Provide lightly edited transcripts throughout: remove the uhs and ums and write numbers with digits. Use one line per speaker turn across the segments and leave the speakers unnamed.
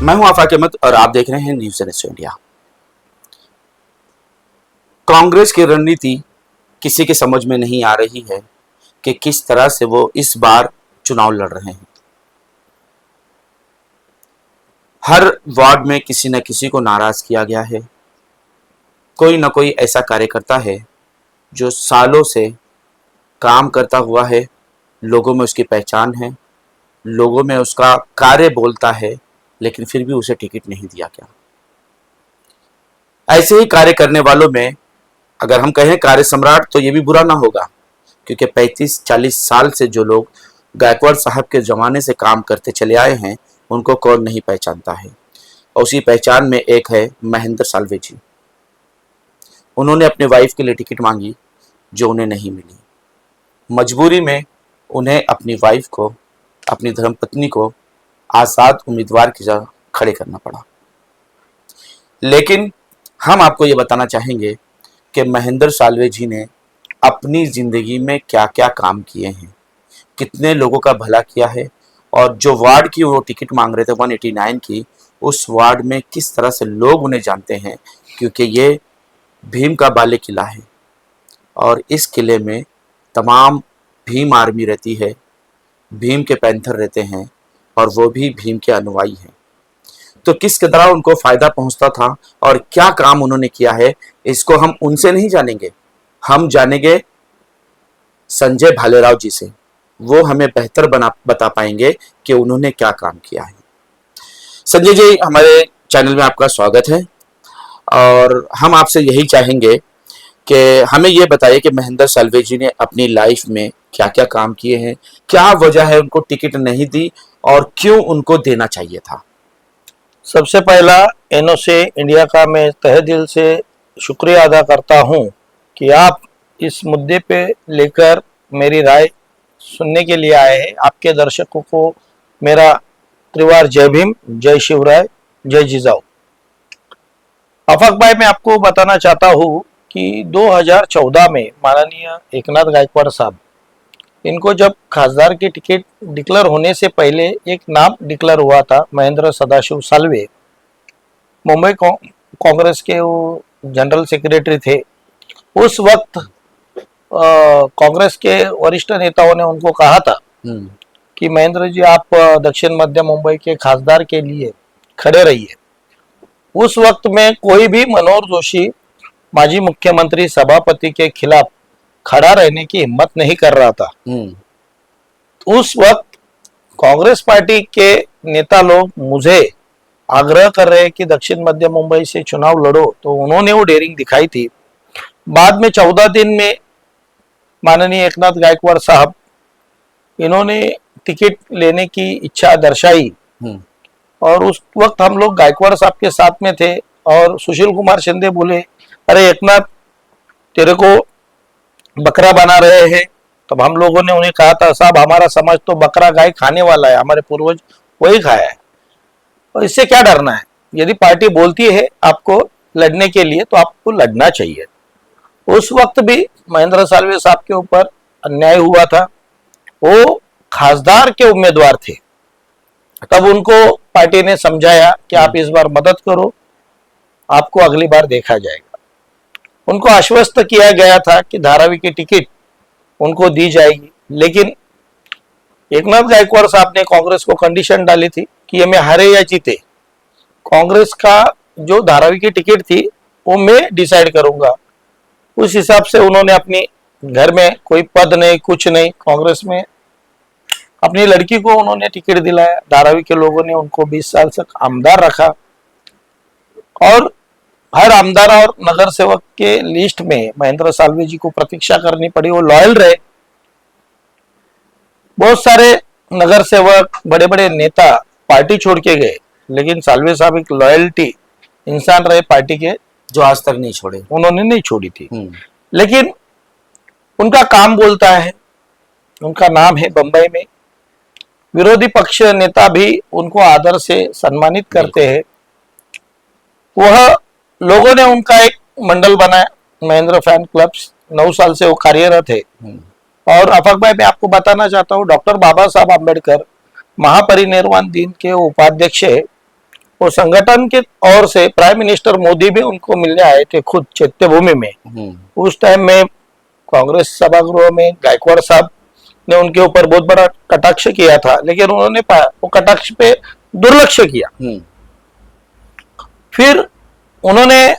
मैं हूं आफाक अहमद और आप देख रहे हैं न्यूज़ एनएस इंडिया। कांग्रेस की रणनीति किसी के समझ में नहीं आ रही है कि किस तरह से वो इस बार चुनाव लड़ रहे हैं। हर वार्ड में किसी न किसी को नाराज किया गया है। कोई न कोई ऐसा कार्यकर्ता है जो सालों से काम करता हुआ है, लोगों में उसकी पहचान है, लोगों में उसका कार्य बोलता है, लेकिन फिर भी उसे टिकट नहीं दिया गया। ऐसे ही कार्य करने वालों में अगर हम कहें कार्य सम्राट तो ये भी बुरा ना होगा, क्योंकि 35-40 साल से जो लोग गायकवाड़ साहब के ज़माने से काम करते चले आए हैं उनको कौन नहीं पहचानता है। और उसी पहचान में एक है महेंद्र साल्वे जी। उन्होंने अपने वाइफ के लिए टिकट मांगी जो उन्हें नहीं मिली। मजबूरी में उन्हें अपनी वाइफ को, अपनी धर्मपत्नी को आज़ाद उम्मीदवार की जगह खड़े करना पड़ा। लेकिन हम आपको ये बताना चाहेंगे कि महेंद्र साल्वे जी ने अपनी ज़िंदगी में क्या क्या काम किए हैं, कितने लोगों का भला किया है, और जो वार्ड की वो टिकट मांग रहे थे 189 की, उस वार्ड में किस तरह से लोग उन्हें जानते हैं, क्योंकि ये भीम का बाले किला है और इस किले में तमाम भीम आर्मी रहती है, भीम के पैंथर रहते हैं और वो भी भीम के अनुयायी हैं। तो किस तरह उनको फ़ायदा पहुंचता था और क्या काम उन्होंने किया है, इसको हम उनसे नहीं जानेंगे, हम जानेंगे संजय भालेराव जी से। वो हमें बेहतर बता पाएंगे कि उन्होंने क्या काम किया है। संजय जी, हमारे चैनल में आपका स्वागत है और हम आपसे यही चाहेंगे कि हमें ये बताइए कि महेंद्र साल्वे जी ने अपनी लाइफ में क्या क्या काम किए हैं, क्या वजह है उनको टिकट नहीं दी और क्यों उनको देना चाहिए था।
सबसे पहला एनओसी इंडिया का मैं तहे दिल से शुक्रिया अदा करता हूं कि आप इस मुद्दे पे लेकर मेरी राय सुनने के लिए आए हैं। आपके दर्शकों को मेरा त्रिवार जय भीम, जय शिवराय, जय जिजाऊ। आफाक भाई, मैं आपको बताना चाहता हूं कि 2014 में माननीय एकनाथ गायकवाड़ साहब, इनको जब खासदार की टिकट डिक्लेयर होने से पहले एक नाम डिक्लेयर हुआ था, महेंद्र सदाशिव साल्वे, मुंबई कांग्रेस के वो जनरल सेक्रेटरी थे। उस वक्त कांग्रेस के वरिष्ठ नेताओं ने उनको कहा था कि महेंद्र जी, आप दक्षिण मध्य मुंबई के खासदार के लिए खड़े रहिए। उस वक्त में कोई भी मनोहर जोशी, माजी मुख्यमंत्री सभापति के खिलाफ खड़ा रहने की हिम्मत नहीं कर रहा था। उस वक्त कांग्रेस पार्टी के नेता लोग मुझे आग्रह कर रहे कि दक्षिण मध्य मुंबई से चुनाव लड़ो, तो उन्होंने वो डेयरिंग दिखाई थी। बाद में 14 दिन में माननीय एकनाथ गायकवाड़ साहब, इन्होंने टिकट लेने की इच्छा दर्शाई और उस वक्त हम लोग गायकवाड़ साहब के साथ में थे और सुशील कुमार शिंदे बोले, अरे एकनाथ, तेरे को बकरा बना रहे हैं। तब हम लोगों ने उन्हें कहा था, साहब हमारा समाज तो बकरा गाय खाने वाला है, हमारे पूर्वज वही खाया है और इससे क्या डरना है। यदि पार्टी बोलती है आपको लड़ने के लिए तो आपको लड़ना चाहिए। उस वक्त भी महेंद्र साल्वे साहब के ऊपर अन्याय हुआ था। वो खासदार के उम्मीदवार थे। तब उनको पार्टी ने समझाया कि आप इस बार मदद करो, आपको अगली बार देखा जाएगा। उनको आश्वस्त किया गया था कि धारावी की टिकट उनको दी जाएगी, लेकिन एकनाथ गायकवाड़ साहब ने कांग्रेस को कंडीशन डाली थी कि ये मैं हारे या जीते, कांग्रेस का जो धारावी की टिकट थी वो मैं डिसाइड करूंगा। उस हिसाब से उन्होंने अपनी घर में कोई पद नहीं, कुछ नहीं, कांग्रेस में अपनी लड़की को उन्होंने टिकट दिलाया। धारावी के लोगों ने उनको 20 साल तक आमदार रखा और हर आमदार और नगर सेवक के लिस्ट में महेंद्र साल्वे जी को प्रतीक्षा करनी पड़ी, वो लॉयल रहे। बहुत सारे नगर सेवक, बड़े बड़े नेता पार्टी छोड़ के गए, लेकिन साल्वे साहब एक लॉयल्टी इंसान रहे पार्टी के,
जो आज तक नहीं छोड़े,
उन्होंने नहीं छोड़ी थी। लेकिन उनका काम बोलता है, उनका नाम है बंबई में। विरोधी पक्ष नेता भी उनको आदर से सम्मानित करते हैं। वह लोगों ने उनका एक मंडल बनाया, महेंद्र फैन क्लब्स, 9 साल से वो कार्यरत है। और आफाक भाई, मैं आपको बताना चाहता हूँ, डॉक्टर बाबा साहब आम्बेडकर महापरिनिर्वाण दिन के उपाध्यक्ष है वो संगठन के ओर से प्राइम मिनिस्टर मोदी भी उनको मिलने आए थे खुद चैत्यभूमि में। उस टाइम में कांग्रेस सभागृह में गायकवाड़ साहब ने उनके ऊपर बहुत बड़ा कटाक्ष किया था, लेकिन उन्होंने वो कटाक्ष पे दुर्लक्ष किया। फिर उन्होंने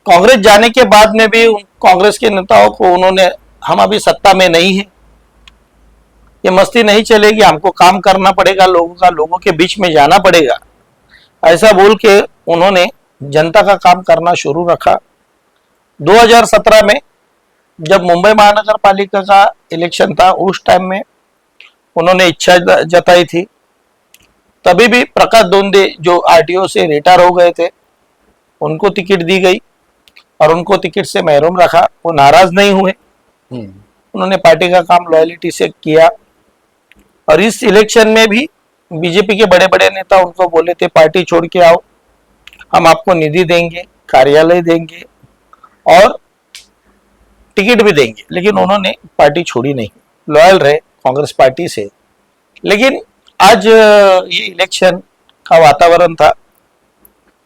कांग्रेस जाने के बाद में भी कांग्रेस के नेताओं को उन्होंने, हम अभी सत्ता में नहीं है, ये मस्ती नहीं चलेगी, हमको काम करना पड़ेगा, लोगों के बीच में जाना पड़ेगा, ऐसा बोल के उन्होंने जनता का काम करना शुरू रखा। 2017 में जब मुंबई महानगर पालिका का इलेक्शन था, उस टाइम में उन्होंने इच्छा जताई थी। तभी भी प्रकाश दोंदे जो आरटीओ से रिटायर हो गए थे, उनको टिकट दी गई और उनको टिकट से महरूम रखा। वो नाराज नहीं हुए, उन्होंने पार्टी का काम लॉयलिटी से किया। और इस इलेक्शन में भी बीजेपी के बड़े बड़े नेता उनको बोले थे पार्टी छोड़ के आओ, हम आपको निधि देंगे, कार्यालय देंगे और टिकट भी देंगे, लेकिन उन्होंने पार्टी छोड़ी नहीं, लॉयल रहे कांग्रेस पार्टी से। लेकिन आज ये इलेक्शन का वातावरण था,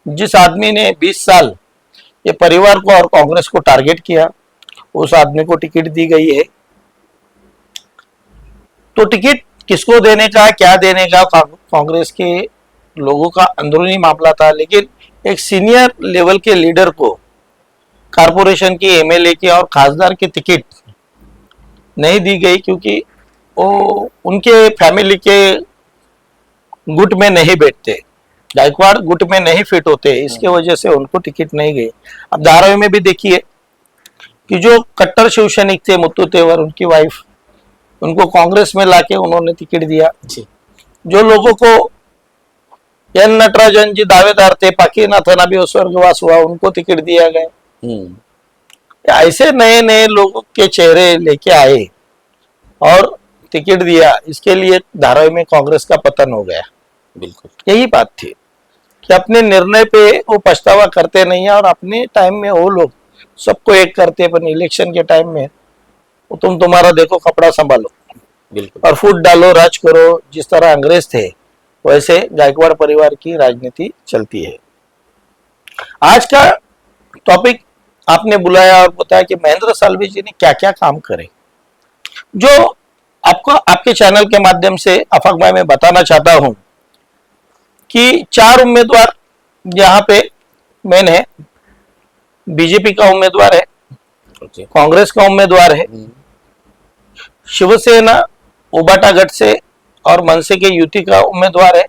जिस आदमी ने 20 साल ये परिवार को और कांग्रेस को टारगेट किया, उस आदमी को टिकट दी गई है। तो टिकट किसको देने का, क्या देने का, कांग्रेस के लोगों का अंदरूनी मामला था, लेकिन एक सीनियर लेवल के लीडर को कारपोरेशन की, एमएलए की और खासदार की टिकट नहीं दी गई, क्योंकि वो उनके फैमिली के गुट में नहीं बैठते, गायकवाड़ गुट में नहीं फिट होते, इसके वजह से उनको टिकट नहीं गई। अब धारावी में भी देखिए कि जो कट्टर शिवसैनिक थे, मुत्तू तेवर, उनकी वाइफ, उनको कांग्रेस में लाके उन्होंने टिकट दिया। जो लोगों को एन नटराजन जी दावेदार थे, पाकीनाथन अभी स्वर्गवास हुआ, उनको टिकट दिया गया। ऐसे नए नए लोगों के चेहरे लेके आए और टिकट दिया, इसके लिए धारावी में कांग्रेस का पतन हो गया।
बिल्कुल
यही बात थी कि अपने निर्णय पे वो पछतावा करते नहीं है, और अपने टाइम में वो लोग सबको एक करते, पर इलेक्शन के टाइम में तुम तुम्हारा देखो, कपड़ा संभालो,
बिल्कुल,
और फूट डालो, राज करो। जिस तरह अंग्रेज थे वैसे गायकवाड़ परिवार की राजनीति चलती है। आज का टॉपिक आपने बुलाया और बताया कि महेंद्र साल्वे जी ने क्या क्या काम करे, जो आपको आपके चैनल के माध्यम से आफाक भाई मैं बताना चाहता हूं कि 4 उम्मीदवार यहाँ पे मेन है। बीजेपी का उम्मीदवार है, कांग्रेस का उम्मीदवार है, शिवसेना उबाटा गठ से और मनसे के युति का उम्मीदवार है,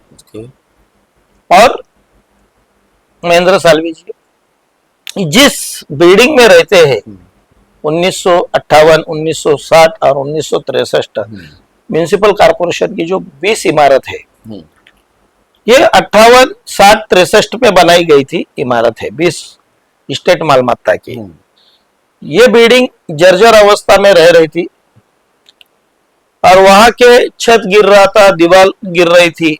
और महेंद्र साल्वे जी जिस बिल्डिंग में रहते हैं 1958, 1960 और 1963 म्यूनिसिपल कॉर्पोरेशन की जो 20 इमारत है, ये 58, 60, 63 में बनाई गई थी इमारत है, 20 स्टेट मालमत्ता की। ये बिल्डिंग जर्जर अवस्था में रह रही थी और वहां के छत गिर रहा था, दीवार गिर रही थी।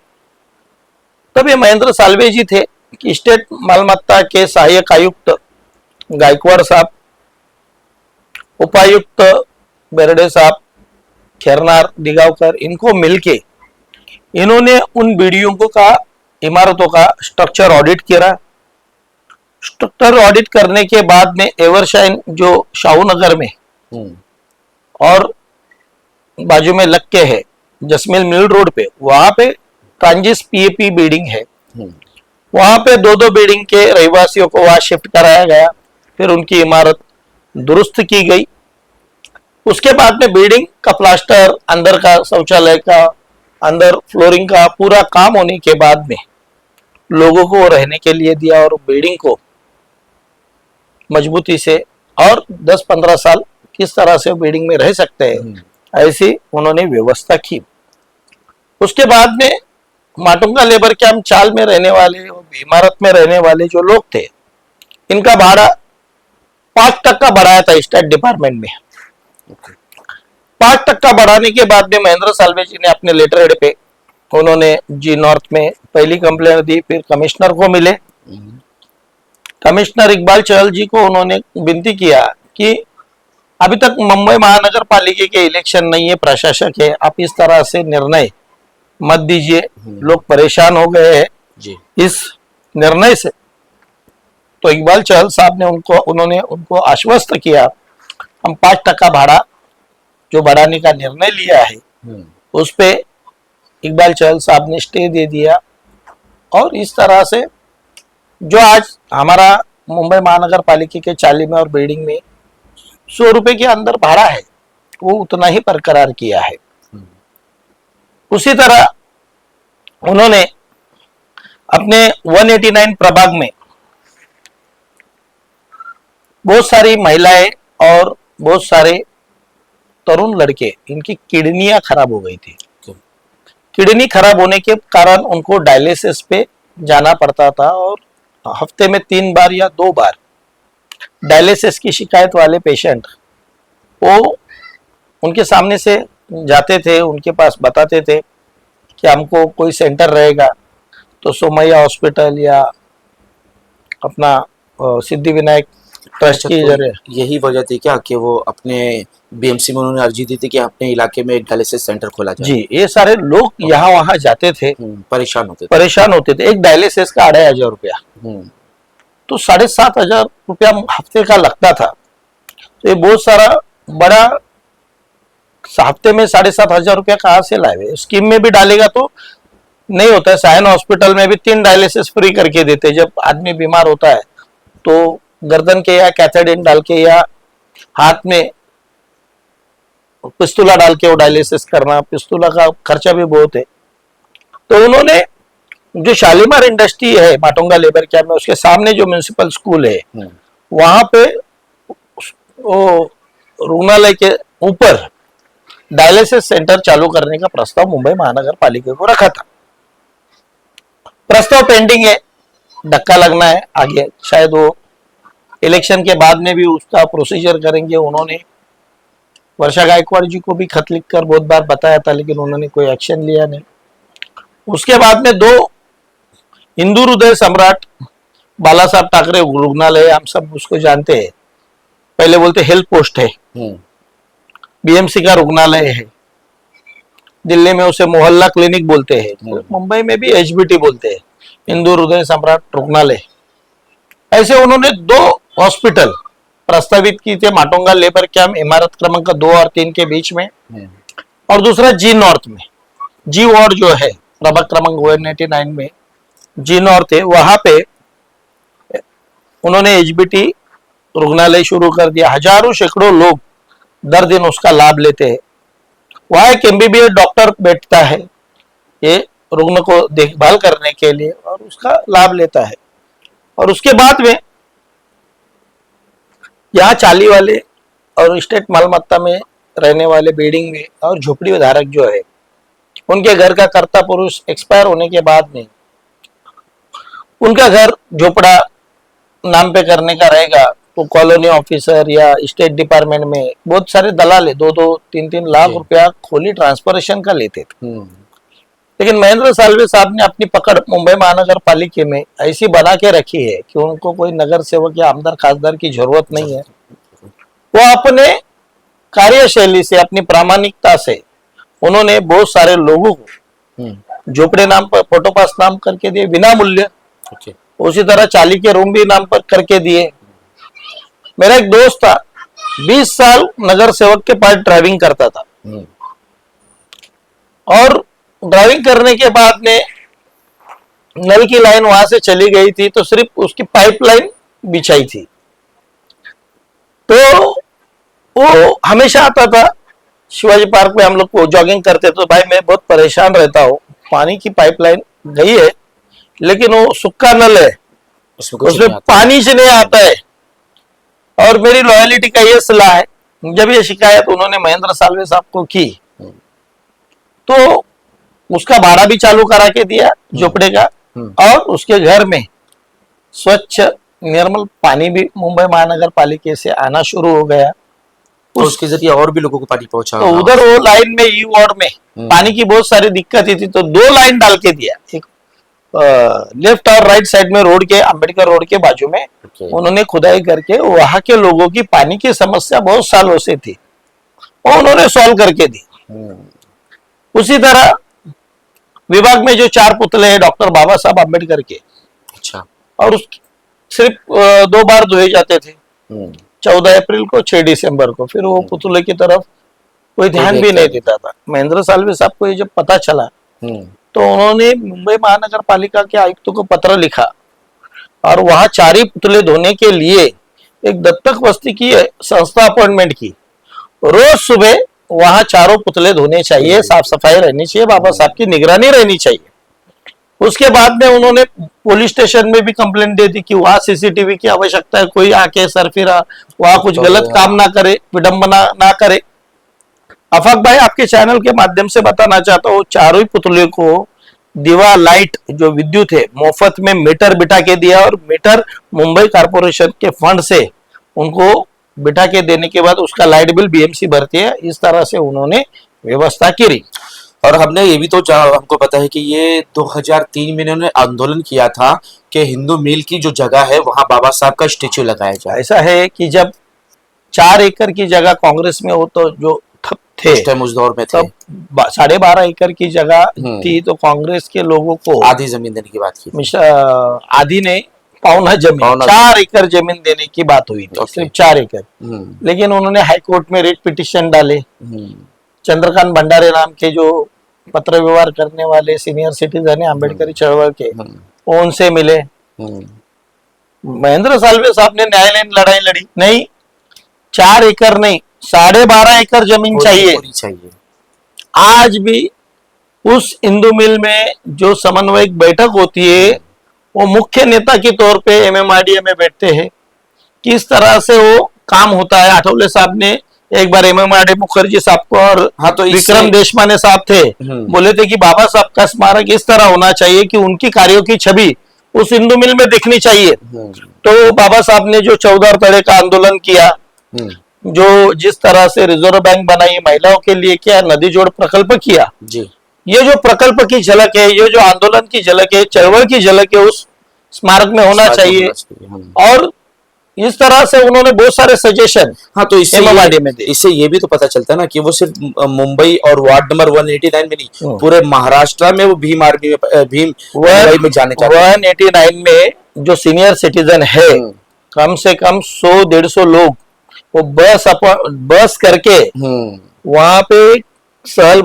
तब ये महेंद्र साल्वे जी थे कि स्टेट मालमत्ता के सहायक आयुक्त गायकवाड़ साहब, उपायुक्त बेरडे साहब, खेरनार, दिगावकर, इनको मिलके इन्होंने उन बिल्डिंगों का, इमारतों का स्ट्रक्चर ऑडिट किया। स्ट्रक्चर ऑडिट करने के बाद में एवरशाइन जो शाहू नगर में और बाजू में लक्के है जसमिल मिल रोड पे, वहां पे ट्रांजिस पीएपी बिल्डिंग है, वहां पे 2-2 बिल्डिंग के रहवासियों को वहां शिफ्ट कराया गया। फिर उनकी इमारत दुरुस्त की गई। उसके बाद में बिल्डिंग का प्लास्टर, अंदर का शौचालय का, अंदर फ्लोरिंग का पूरा काम होने के बाद में लोगों को रहने के लिए दिया, और बिल्डिंग को मजबूती से, और 10-15 साल किस तरह से बिल्डिंग में रह सकते हैं, ऐसी उन्होंने व्यवस्था की। उसके बाद में माटुंगा लेबर कैंप चाल में रहने वाले, इमारत में रहने वाले जो लोग थे, इनका भाड़ा 5% बढ़ाया था स्टेट डिपार्टमेंट में। 5% बढ़ाने के बाद में महेंद्र साल्वे जी ने अपने लेटर हेड पे उन्होंने जी नॉर्थ में पहली कंप्लेंट दी। फिर कमिश्नर को मिले, कमिश्नर इकबाल चहल जी को उन्होंने विनती किया कि अभी तक मुंबई महानगर पालिका के इलेक्शन नहीं है, प्रशासक है, आप इस तरह से निर्णय मत दीजिए, लोग परेशान हो गए हैं,
जी।
इस निर्णय से तो इकबाल चहल साहब ने उन्होंने उनको आश्वस्त किया, हम 5% भाड़ा जो बढ़ाने का निर्णय लिया है उस पे इकबाल चहल साहब ने स्टे दे दिया। और इस तरह से जो आज हमारा मुंबई महानगर पालिका के चाली में और बिल्डिंग में 100 रुपए के अंदर भाड़ा है वो उतना ही बरकरार किया है। उसी तरह उन्होंने अपने 189 प्रभाग में बहुत सारी महिलाएं और बहुत सारे तरुण लड़के इनकी किडनियां खराब हो गई थी। किडनी खराब होने के कारण उनको डायलिसिस पे जाना पड़ता था और हफ्ते में 3 बार या 2 बार डायलिसिस की शिकायत वाले पेशेंट वो उनके सामने से जाते थे, उनके पास बताते थे कि हमको कोई सेंटर रहेगा तो सोमैया हॉस्पिटल या अपना सिद्धि विनायक ट्रस्ट के जरिए।
यही वजह थी क्या कि वो अपने बीएमसी में उन्होंने अर्जी दी थी कि अपने इलाके में एक डायलिसिस सेंटर खोला जाए?
जी, ये सारे लोग यहाँ वहां जाते थे, परेशान होते थे। एक डायलिसिस का 2500 रुपया, तो 7500 रुपया हफ्ते का लगता था। तो ये बहुत सारा बड़ा हफ्ते में 7500 रुपया कहाँ से लाए? स्कीम में भी डालेगा तो नहीं होता है। सायन हॉस्पिटल में भी 3 डायलिसिस फ्री करके देते। जब आदमी बीमार होता है तो गर्दन के या कैथेडिन डाल के या हाथ में पिस्तुला डाल के वो डायलिसिस करना, पिस्तुला का खर्चा भी बहुत है। तो उन्होंने जो शालीमार इंडस्ट्री है माटोंगा लेबर कैंप में, उसके सामने जो म्युनिसिपल स्कूल है वहां पे वो रुग्णालय के ऊपर डायलिसिस सेंटर चालू करने का प्रस्ताव मुंबई महानगर पालिका को रखा था। प्रस्ताव पेंडिंग है, धक्का लगना है आगे, शायद वो इलेक्शन के बाद में भी उसका प्रोसीजर करेंगे। उन्होंने वर्षा गायकवाड़ जी को भी खत लिखकर बहुत बार बताया था लेकिन उन्होंने कोई एक्शन लिया नहीं। उसके बाद में 2 हिंदू हृदय सम्राट बाला साहब ठाकरे रुग्णालय, हम सब उसको जानते हैं, पहले बोलते हेल्थ पोस्ट है, बीएमसी का रुग्णालय है, दिल्ली में उसे मोहल्ला क्लिनिक बोलते हैं, मुंबई में भी एचबीटी बोलते हैं, हिंदू हृदय सम्राट रुग्णालय। ऐसे उन्होंने 2 हॉस्पिटल प्रस्तावित की थे माटोंगा लेबर कैंप इमारत क्रमांक 2 और 3 के बीच में, और दूसरा जी नॉर्थ में, जी वार्ड जो है प्रभाग क्रमांक 189 में जी नॉर्थ है, वहां पे उन्होंने एचबीटी रुग्णालय शुरू कर दिया। हजारों सैकड़ों लोग दर दिन उसका लाभ लेते हैं। वहां एक एमबीबीएस डॉक्टर बैठता है ये रुग्ण को देखभाल करने के लिए और उसका लाभ लेता है। और उसके बाद में यहाँ चाली वाले और स्टेट मालमत्ता में रहने वाले बिल्डिंग में और झोपड़ी धारक जो है उनके घर का कर्ता पुरुष एक्सपायर होने के बाद में उनका घर झोपड़ा नाम पे करने का रहेगा तो कॉलोनी ऑफिसर या स्टेट डिपार्टमेंट में बहुत सारे दलाल है 2-2, 3-3 लाख रुपया खोली ट्रांसफरेशन का लेते थे। लेकिन महेंद्र साल्वे साहब ने अपनी पकड़ मुंबई महानगर पालिका में ऐसी बना के रखी है कि उनको कोई नगर सेवक या आमदार खासदार की जरूरत नहीं है। वो अपने कार्यशैली से, अपनी प्रामाणिकता से उन्होंने बहुत सारे लोगों को झोपड़े नाम पर फोटो पास नाम करके दिए बिना मूल्य। उसी तरह चाली के रूम भी नाम पर करके दिए। मेरा एक दोस्त था 20 साल नगर सेवक के पास ड्राइविंग करता था और ड्राइविंग करने के बाद में नल की लाइन वहां से चली गई थी तो सिर्फ उसकी पाइपलाइन बिछाई थी। तो वो हमेशा आता था शिवाजी पार्क में, हम लोग जॉगिंग करते तो भाई मैं बहुत परेशान रहता हूँ, पानी की पाइपलाइन गई है लेकिन वो सूखा नल है उसमें पानी से नहीं आता है और मेरी लॉयलिटी का ये सलाह है। जब ये शिकायत उन्होंने महेंद्र साल्वे साहब को की तो उसका भाड़ा भी चालू करा के दिया झोपड़े का और उसके घर में स्वच्छ निर्मल पानी भी मुंबई महानगर पालिका से आना शुरू हो गया।
उसके जरिए और भी लोगों को पानी पहुंचा।
तो उधर वो लाइन में ई वार्ड में पानी की बहुत सारी दिक्कत थी तो 2 लाइन डाल के दिया, एक लेफ्ट और राइट साइड में रोड के अंबेडकर रोड के बाजू में उन्होंने खुदाई करके वहां के लोगों की पानी की समस्या बहुत सालों से थी और उन्होंने सॉल्व करके दी। उसी तरह विभाग में जो 4 पुतले हैं डॉक्टर बाबा साहब आम्बेडकर के,
अच्छा।
और उस सिर्फ 2 बार धोए जाते थे, 14 अप्रैल को, 6 दिसंबर को। फिर वो पुतले की तरफ कोई ध्यान भी नहीं देता था। महेंद्र साल्वे साहब को ये जब पता चला तो उन्होंने मुंबई महानगर पालिका के आयुक्त को पत्र लिखा और वहां 4 ही पुतले धोने के लिए एक दत्तक बस्ती की संस्था अपॉइंटमेंट की। रोज सुबह वहां 4 पुतले धोने चाहिए, साफ सफाई रहनी चाहिए, बाबा साहब की निगरानी रहनी चाहिए। उसके बाद में उन्होंने पुलिस स्टेशन में भी कंप्लेंट दे दी कि वहां सीसीटीवी की आवश्यकता है, कोई आके सरफिरा वहां कुछ गलत काम ना करे, विडंबना ना करे। आफाक भाई, आपके चैनल के माध्यम से बताना चाहता हूँ, 4 ही पुतले को दिवा लाइट जो विद्युत है मुफ्त में मीटर बिठा के दिया, और मीटर मुंबई कारपोरेशन के फंड से उनको बिठा के देने के बाद उसका लाइट बिल बीएमसी भरती है। इस तरह से उन्होंने व्यवस्था की।
और हमने ये भी तो हमको पता है कि ये 2003 में इन्होंने आंदोलन किया था कि हिंदू मिल की जो जगह है वहां बाबा साहब का स्टेच्यू लगाया जाए।
ऐसा है कि जब 4 एकड़ की जगह कांग्रेस में हो तो जो थे
उस टाइम उस दौर में थे,
तब 12.5 एकड़ की जगह थी, तो कांग्रेस के लोगों को
आधी जमीन देने की बात की।
आधी नहीं, पौना जमीन, 4 एकड़ जमीन देने की बात हुई थी, सिर्फ 4 एकड़। लेकिन उन्होंने हाईकोर्ट में रिट पिटिशन डाले। चंद्रकांत भंडारे नाम के जो पत्र व्यवहार करने वाले सीनियर सिटीजन है अम्बेडकरी चळवळ के, वो उनसे मिले। महेंद्र साल्वे साहब ने न्यायालयीन लड़ाई लड़ी, नहीं 4 एकड़ नहीं, 12.5 एकड़ जमीन चाहिए। आज भी उस हिंदू मिल में जो समन्वयक बैठक होती है, वो मुख्य नेता के तौर पे एमएमआरडीए में बैठते हैं। किस तरह से वो काम होता है, आठवले साहब ने एक बार एमएमआरडी मुखर्जी साहब को और
तो
विक्रम देशमाने साहब थे, बोले थे कि बाबा साहब का स्मारक इस तरह होना चाहिए कि उनकी कार्यों की छवि उस हिंदू मिल में दिखनी चाहिए। तो बाबा साहब ने जो 14 तड़े का आंदोलन किया, जो जिस तरह से रिजर्व बैंक बनाई, महिलाओं के लिए क्या नदी जोड़ प्रकल्प किया
जी,
ये जो प्रकल्प की झलक है, ये जो आंदोलन की झलक है, चळवळ की झलक है, उस स्मारक में होना चाहिए। और इस तरह से उन्होंने बहुत सारे सजेशन
तो
इससे
ये भी तो पता चलता है ना कि वो सिर्फ मुंबई और वार्ड नंबर 189 में नहीं, पूरे महाराष्ट्र में वो भीम आर्मी में, भीम में जाने चाहते हैं।
189 में जो सीनियर सिटीजन है, कम से कम 100-150 लोग वो बस करके वहां पे सहल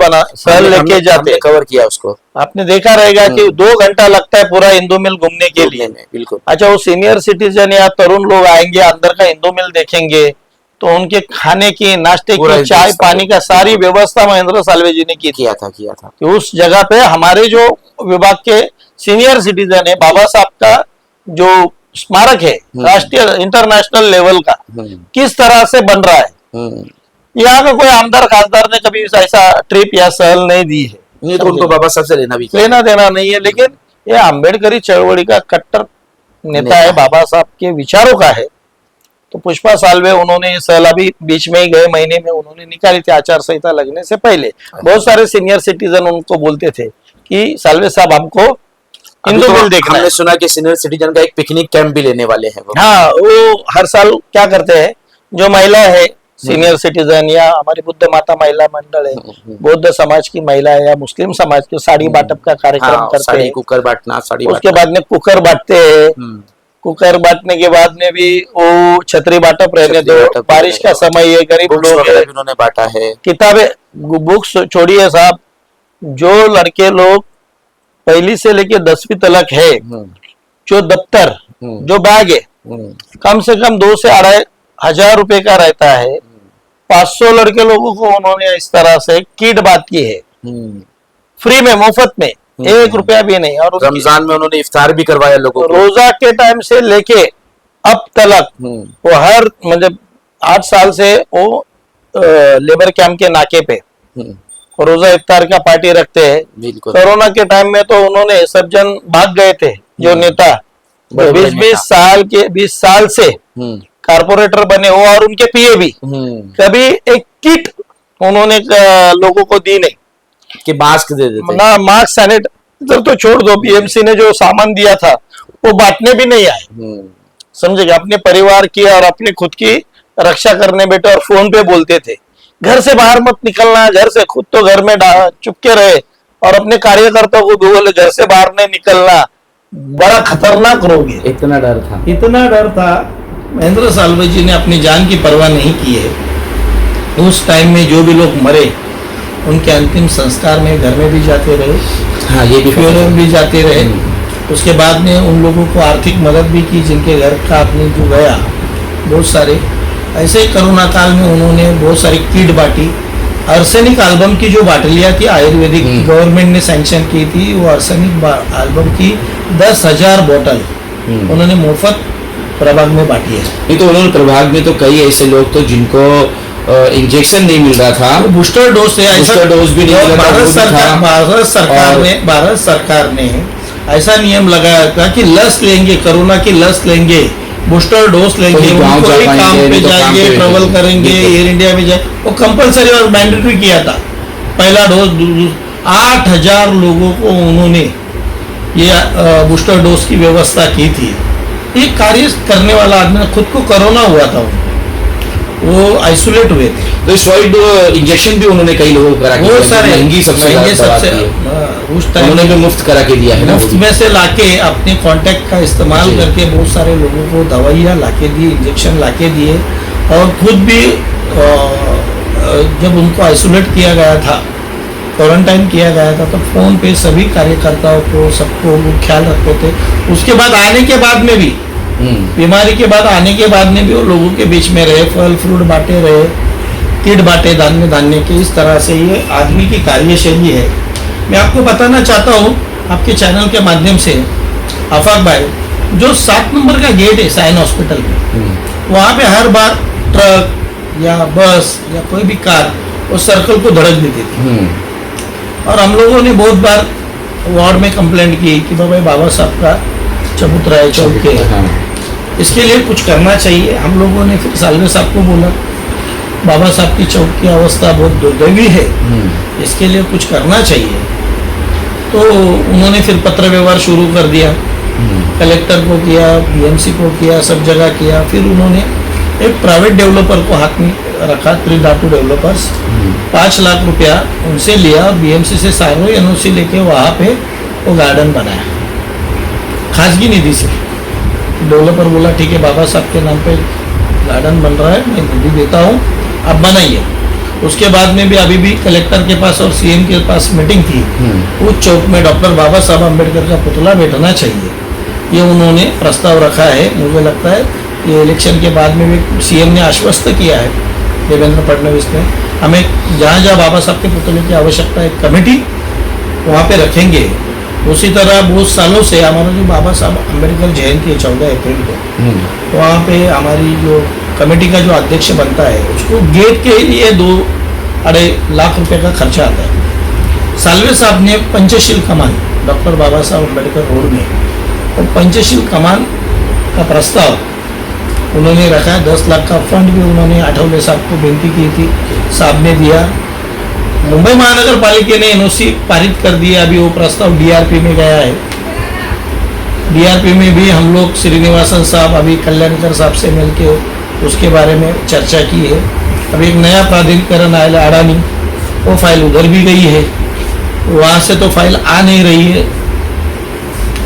लेके जाते,
कवर किया उसको।
आपने देखा रहेगा कि 2 घंटा लगता है पूरा हिंदू मिल घूमने के लिए।
बिल्कुल।
अच्छा, वो सीनियर सिटीजन या तरुण लोग आएंगे, अंदर का हिंदू मिल देखेंगे, तो उनके खाने की, नाश्ते की, चाय पानी का सारी व्यवस्था महेंद्र साल्वे जी ने किया था। कि उस जगह पे हमारे जो विभाग के सीनियर सिटीजन है, बाबा साहब का जो स्मारक है राष्ट्रीय इंटरनेशनल लेवल का, किस तरह से बन रहा है, यहाँ का कोई आमदार खासदार ने कभी ऐसा ट्रिप या सहल नहीं दी है।
नहीं तो उनको बाबा साहब से लेना
देना नहीं है, लेकिन ये अम्बेडकरी चळवळी का कट्टर नेता है, बाबा साहब के विचारों का है। तो पुष्पा साल्वे उन्होंने ये सहल अभी बीच में ही गए महीने में उन्होंने निकाली थी, आचार संहिता लगने से पहले। बहुत सारे सीनियर सिटीजन उनको बोलते थे कि साल्वे साहब हमको हिंदू मिल देखना।
हमने सुना कि सीनियर सिटीजन का एक पिकनिक कैंप भी लेने वाले हैं वो।
हाँ, वो हर साल क्या करते हैं, जो महिला है सीनियर सिटीजन या हमारी बुद्ध माता महिला मंडल है, बौद्ध समाज की महिला है या मुस्लिम समाज की, साड़ी बांटप का कार्यक्रम करते हैं।
कुकर बांटना, साड़ी
उसके बाद में कुकर बांटते हैं। कुकर बांटने के बाद में भी वो छतरी बांटप रहने दो, बारिश का समय है, गरीब लोग है,
उन्होंने बांटा है।
किताबें, बुक्स छोड़िए साहब, जो लड़के लोग 1ली से लेके 10वीं तक है, जो दफ्तर, जो बैग है, कम से कम 2 से 2.5 हजार रुपए का रहता है। 500 लड़के लोगों को उन्होंने इस तरह से किट बात की है, फ्री में, मुफ्त में, 1 रुपया भी नहीं। और
रमजान में उन्होंने इफ्तार भी करवाया लोगों को।
रोजा के टाइम से लेके अब तक वो हर मतलब 8 साल से वो लेबर कैंप के नाके पे रोजा इफ्तार का पार्टी रखते हैं। कोरोना के टाइम में तो उन्होंने सब जन भाग गए थे, जो नेता 20 साल से कारपोरेटर बने हो और उनके पीए भी, कभी एक किट उन्होंने लोगों को दी नहीं
कि मास्क दे देते
ना, मास्क सैनिटाइजर तो छोड़ दो, बीएमसी ने जो सामान दिया था वो बांटने भी नहीं आए। समझेगा, अपने परिवार की और अपनी खुद की रक्षा करने बैठे और फोन पे बोलते थे घर से बाहर मत निकलना, घर से खुद तो घर में चुपके रहे और अपने कार्यकर्ताओं को भी बोले घर से बाहर नहीं निकलना, बड़ा खतरनाक रोग है।
इतना डर था।
इतना डर था। महेंद्र साल्वे जी ने अपनी जान की परवाह नहीं की है। उस टाइम में जो भी लोग मरे उनके अंतिम संस्कार में घर में भी जाते रहे,
हाँ, ये भी
फ्यूनरल भी जाते रहे। उसके बाद में उन लोगों को आर्थिक मदद भी की जिनके घर का आदमी जो गया, बहुत सारे। ऐसे ही कोरोना काल में उन्होंने बहुत सारी किट बांटी। आर्सेनिक एल्बम की जो बाटलियाँ थी आयुर्वेदिक गवर्नमेंट ने सैंक्शन की थी, वो आर्सेनिक एल्बम की 10,000 बोतल उन्होंने मुफ्त प्रभाग में बांटी है।
नहीं तो उन्होंने प्रभाग में तो कई ऐसे लोग तो जिनको इंजेक्शन नहीं मिल रहा था,
बूस्टर डोज से,
बूस्टर डोज भी नहीं मिल रहा था,
भारत सरकार ने ऐसा नियम लगाया था कि लस लेंगे, कोरोना की लस लेंगे, बूस्टर डोज लेंगे, उनको ही काम पे जाएंगे, ट्रेवल करेंगे, एयर इंडिया में जाए, वो कंपलसरी और मैंडेटरी किया था। पहला डोज 8,000 लोगों को उन्होंने ये बूस्टर डोज की व्यवस्था की थी। ये कार्य करने वाला आदमी, खुद को कोरोना हुआ था, वो आइसोलेट हुए थे।
तो स्वाइड इंजेक्शन भी उन्होंने कई लोगों को करा के,
बहुत सारे
महंगी सबसे
उस टाइम
उन्होंने भी मुफ्त करा के दिया है ना,
मुफ्त में से लाके अपने कांटेक्ट का इस्तेमाल करके बहुत सारे लोगों को दवाइयाँ लाके दी, इंजेक्शन लाके दिए। और खुद भी जब उनको आइसोलेट किया गया था, क्वारंटाइन किया गया था, तो फोन पे सभी कार्यकर्ताओं को, सबको वो ख्याल रखते थे। उसके बाद आने के बाद में भी, बीमारी के बाद आने के बाद में भी वो लोगों के बीच में रहे, फल फ्रूट बांटे रहे, किट बांटे धान्य के। इस तरह से ये आदमी की कार्यशैली है। मैं आपको बताना चाहता हूँ आपके चैनल के माध्यम से, आफाक भाई, जो 7 नंबर का गेट है साइन हॉस्पिटल में, वहाँ पे हर बार ट्रक या बस या कोई भी कार वो सर्कल को धड़क देती थी। और हम लोगों ने बहुत बार वार्ड में कंप्लेंट की कि बाबा साहब का चबूतरा है, चौक के, इसके लिए कुछ करना चाहिए। हम लोगों ने फिर साल्वे साहब को बोला, बाबा साहब की चौक की अवस्था बहुत दुर्दैवी है, इसके लिए कुछ करना चाहिए। तो उन्होंने फिर पत्र व्यवहार शुरू कर दिया, कलेक्टर को किया, बीएमसी को किया, सब जगह किया। फिर उन्होंने एक प्राइवेट डेवलपर को हाथ में रखा, त्रिधातु डेवलपर्स, 5 लाख रुपया उनसे लिया, बीएमसी से सारो एनओसी लेके वहाँ पे वो गार्डन बनाया, खासगी निधि से। डेवलपर बोला ठीक है, बाबा साहब के नाम पे गार्डन बन रहा है, मैं निधि देता हूँ, आप बनाइए। उसके बाद में भी अभी भी कलेक्टर के पास और सीएम के पास मीटिंग थी, उस चौक में डॉक्टर बाबा साहब अम्बेडकर का पुतला बैठना चाहिए, ये उन्होंने प्रस्ताव रखा है। मुझे लगता है ये इलेक्शन के बाद में भी सीएम ने आश्वस्त किया है, देवेंद्र फडणवीस ने, हमें जहाँ जहाँ बाबा साहब के पुतले की आवश्यकता है कमेटी वहाँ पे रखेंगे। उसी तरह बहुत सालों से हमारा जो बाबा साहब अम्बेडकर जयंती है 14 अप्रैल को, वहाँ पे हमारी जो कमेटी का जो अध्यक्ष बनता है उसको गेट के लिए 2-2.5 लाख रुपए का खर्चा आता है। साल्वे साहब ने पंचशील कमान डॉक्टर बाबा साहब अम्बेडकर रोड में, और पंचशील कमान का प्रस्ताव उन्होंने रखा है। 10 लाख का फंड भी उन्होंने आठवले साहब को विनती की थी, साहब ने दिया। मुंबई महानगर पालिका ने एनओसी पारित कर दिया, अभी वो प्रस्ताव डीआरपी में गया है। डीआरपी में भी हम लोग श्रीनिवासन साहब, अभी कल्याणकर साहब से मिलके उसके बारे में चर्चा की है। अभी एक नया प्राधिकरण आया अडानी, वो फाइल उधर भी गई है, वहाँ से तो फाइल आ नहीं रही है।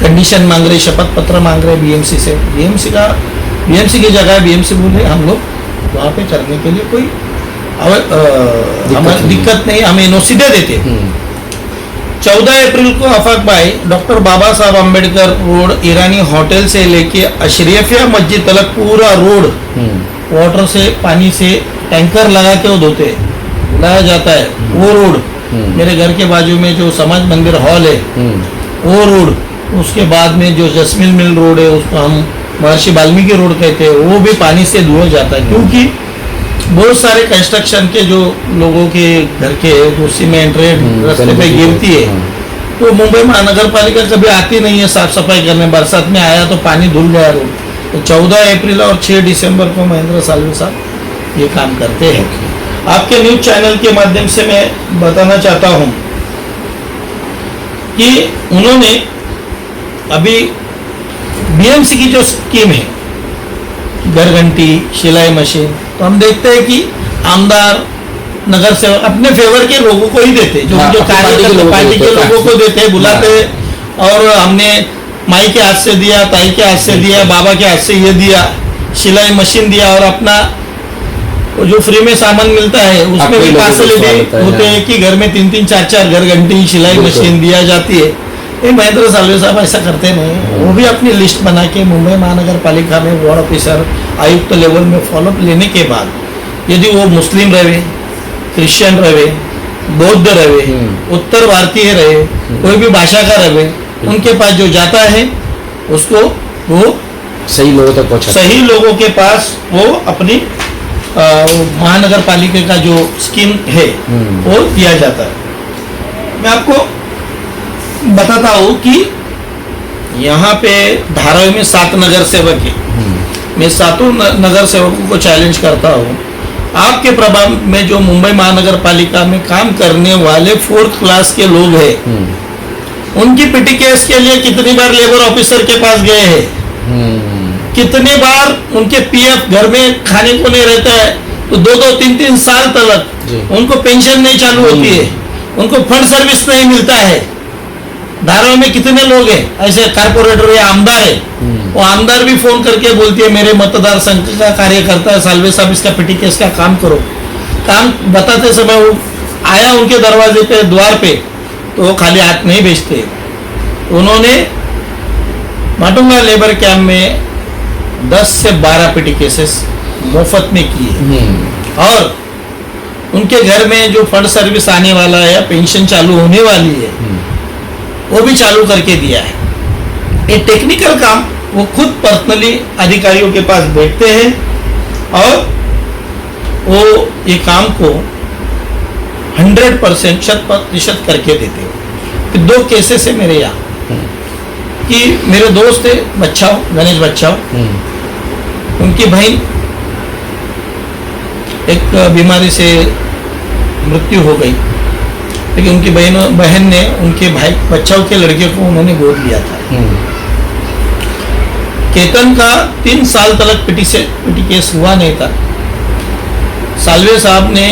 कंडीशन मांग रहे, शपथ पत्र मांग रहे बीएमसी से। बीएमसी की जगह बीएमसी बोले हम लोग वहाँ पे करने के लिए कोई हमें दिक्कत नहीं, हमें एनओसी दे देते। 14 अप्रैल को आफाक भाई डॉक्टर बाबा साहब अम्बेडकर रोड, ईरानी होटल से लेके अशरफिया मस्जिद तक पूरा रोड वाटर से, पानी से टैंकर लगा के वो धोते, लाया जाता है। वो रोड मेरे घर के बाजू में जो समाज मंदिर हॉल है, वो रोड, उसके बाद में जो जस्मिन मिल रोड है उसको हम महर्षि वाल्मीकि रोड कहते हैं, वो भी पानी से धुआ जाता है। क्योंकि बहुत सारे कंस्ट्रक्शन के जो लोगों के घर के जो सीमेंट रेत रास्ते पे गिरती है, तो मुंबई महानगर पालिका कभी आती नहीं है साफ सफाई करने। बरसात में आया तो पानी धुल गया रोड। तो 14 अप्रैल और 6 दिसंबर को महेंद्र साल्वे साहब ये काम करते हैं। आपके न्यूज चैनल के माध्यम से मैं बताना चाहता हूँ कि उन्होंने अभी बीएमसी की जो स्कीम है, घर घंटी, सिलाई मशीन, तो हम देखते हैं कि आमदार नगर सेवक अपने फेवर के लोगों को ही देते, जो
हाँ,
जो
अपनी
कार्य
पार्टी के
करते
लोगों को
पार्टी के
देते,
लोगों को देते, बुलाते। और हमने माई के हाथ से दिया, ताई के हाथ से दिया, बाबा के हाथ से ये दिया, सिलाई मशीन दिया, और अपना वो जो फ्री में सामान मिलता है उसमें
अपने
भी
लोगों को
फैसिलिटी
स्वागत है,
होते
हाँ।
हैं कि घर में 3-3 4-4 घर घंटी सिलाई
बिल्कुल।
मशीन दिया जाती है। ये महेंद्र साल्वे साहब ऐसा करते नहीं, वो भी अपनी लिस्ट बना के मुंबई महानगर पालिका में वार्ड ऑफिसर आयुक्त लेवल में फॉलोअप लेने के बाद यदि वो मुस्लिम रहे, क्रिश्चियन रहे, बौद्ध रहे, उत्तर भारतीय रहे, कोई भी भाषा का रहे, उनके पास जो जाता है उसको वो
सही लोगों तक पहुंचा।
सही लोगों के पास वो अपनी महानगर पालिका का जो स्कीम है वो दिया जाता है। मैं आपको बताता हूँ कि यहाँ पे धारावी में 7 नगर सेवक है। मैं 7 नगर सेवकों को चैलेंज करता हूँ, आपके प्रभाव में जो मुंबई महानगर पालिका में काम करने वाले 4th क्लास के लोग हैं, उनकी पिटी केस के लिए कितनी बार लेबर ऑफिसर के पास गए हैं, कितनी बार उनके पीएफ घर में खाने को नहीं रहता है तो 2-2, 3-3 साल तक उनको पेंशन नहीं चालू होती है, उनको फंड सर्विस नहीं मिलता है। धारावी में कितने लोग हैं ऐसे कारपोरेटर या आमदार है, वो आमदार भी फोन करके बोलती है मेरे मतदार संघ का कार्यकर्ता है साल्वे साहब, इसका पिटी केस का काम करो। काम बताते समय वो आया उनके दरवाजे पे, द्वार पे, तो वो खाली हाथ नहीं भेजते। उन्होंने माटुंगा लेबर कैंप में 10 से 12 पिटी केसेस मुफ्त में किए, और उनके घर में जो फंड सर्विस आने वाला है या पेंशन चालू होने वाली है वो भी चालू करके दिया है। ये टेक्निकल काम वो खुद पर्सनली अधिकारियों के पास बैठते हैं और वो ये काम को 100% 100% करके देते हैं। फिर 2 केसेस है मेरे यहाँ कि मेरे दोस्त है बच्चाओ, गणेश बच्चाओ, उनकी बहन एक बीमारी से मृत्यु हो गई, लेकिन उनकी बहन ने उनके भाई बच्चाओं के लड़के को उन्होंने गोद लिया था। केतन का 3 साल तक पिटी केस हुआ नहीं था। साल्वे साहब ने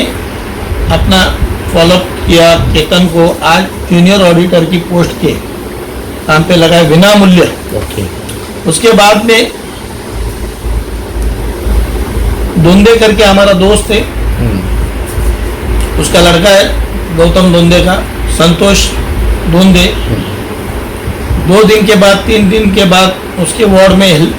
अपना फॉलोअप किया, केतन को आज जूनियर ऑडिटर की पोस्ट के काम पे लगाए बिना मूल्य। उसके बाद में दोंदे करके हमारा दोस्त है, उसका लड़का है गौतम दोंदे का, संतोष दोंदे, 2 दिन के बाद 3 दिन के बाद उसके वार्ड में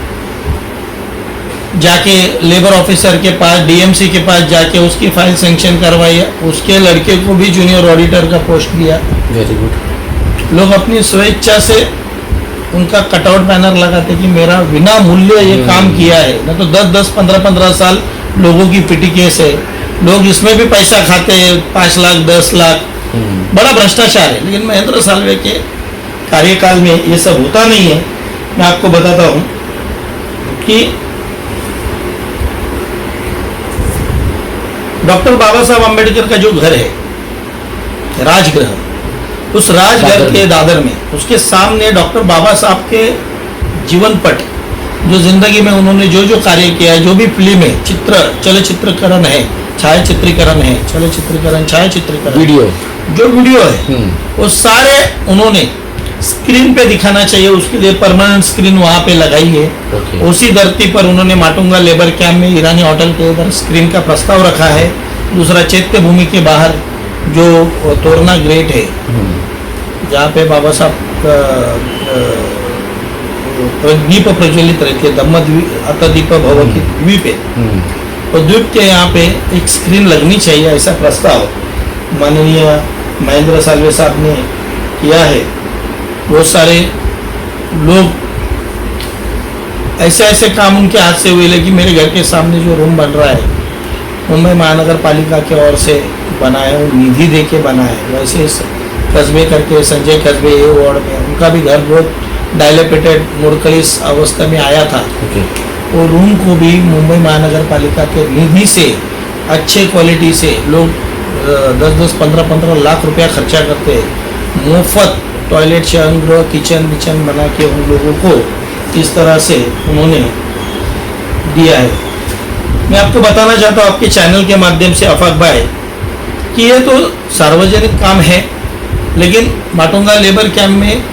जाके लेबर ऑफिसर के पास, डीएमसी के पास जाके उसकी फाइल सैंक्शन करवाई, उसके लड़के को भी जूनियर ऑडिटर का पोस्ट दिया।
Very good.
लोग अपनी स्वेच्छा से उनका कटआउट बैनर लगाते कि मेरा बिना मूल्य ये काम किया है, न तो 10-10, 15-15 साल लोगों की पिटी केस है, लोग इसमें भी पैसा खाते हैं 5 लाख 10 लाख, बड़ा भ्रष्टाचार है। लेकिन महेंद्र साल्वे के कार्यकाल में ये सब होता नहीं है। मैं आपको बताता हूं कि डॉक्टर बाबा साहब अम्बेडकर का जो घर है राजगृह, उस राजगृह के दादर में उसके सामने डॉक्टर बाबा साहब के जीवन पट, जो जिंदगी में उन्होंने जो जो कार्य किया है, जो भी फिल्म है, चलचित्रीकरण है, छायाचित्रीकरण है, छायाचित्रीकरण, जो वीडियो है, वो सारे उन्होंने स्क्रीन पे दिखाना चाहिए। उसके लिए परमानेंट स्क्रीन वहाँ पे लगाई है। उसी धरती पर उन्होंने माटुंगा लेबर कैंप में ईरानी होटल के उधर स्क्रीन का प्रस्ताव रखा है। दूसरा चैत्य भूमि के बाहर जो तोरना ग्रेट है, जहाँ पे बाबा साहब दीप प्रज्वलित रहते, दीप भव की द्वीप है, तो द्वीप के यहाँ पे एक स्क्रीन लगनी चाहिए, ऐसा प्रस्ताव माननीय महेंद्र साल्वे साहब ने किया है। बहुत सारे लोग ऐसे ऐसे काम उनके हाथ से हुए, लेकिन मेरे घर के सामने जो रूम बन रहा है मुंबई महानगर पालिका की ओर से बना है, वो निधि दे के बना है। वैसे कस्बे करके संजय कस्बे ये वार्ड में उनका भी घर बहुत डायलेपेटेड मुड़कलिस अवस्था में आया था। वो रूम को भी मुंबई महानगर पालिका के निधि से अच्छे क्वालिटी से लोग 10-10, 15-15 लाख रुपया खर्चा करते हैं। मुफ्त टॉयलेट शयनगृह, किचन विचन बना के उन लोगों को इस तरह से उन्होंने दिया है। मैं आपको बताना चाहता हूँ आपके चैनल के माध्यम से, आफाक भाई, कि ये तो सार्वजनिक काम है, लेकिन माटुंगा लेबर कैंप में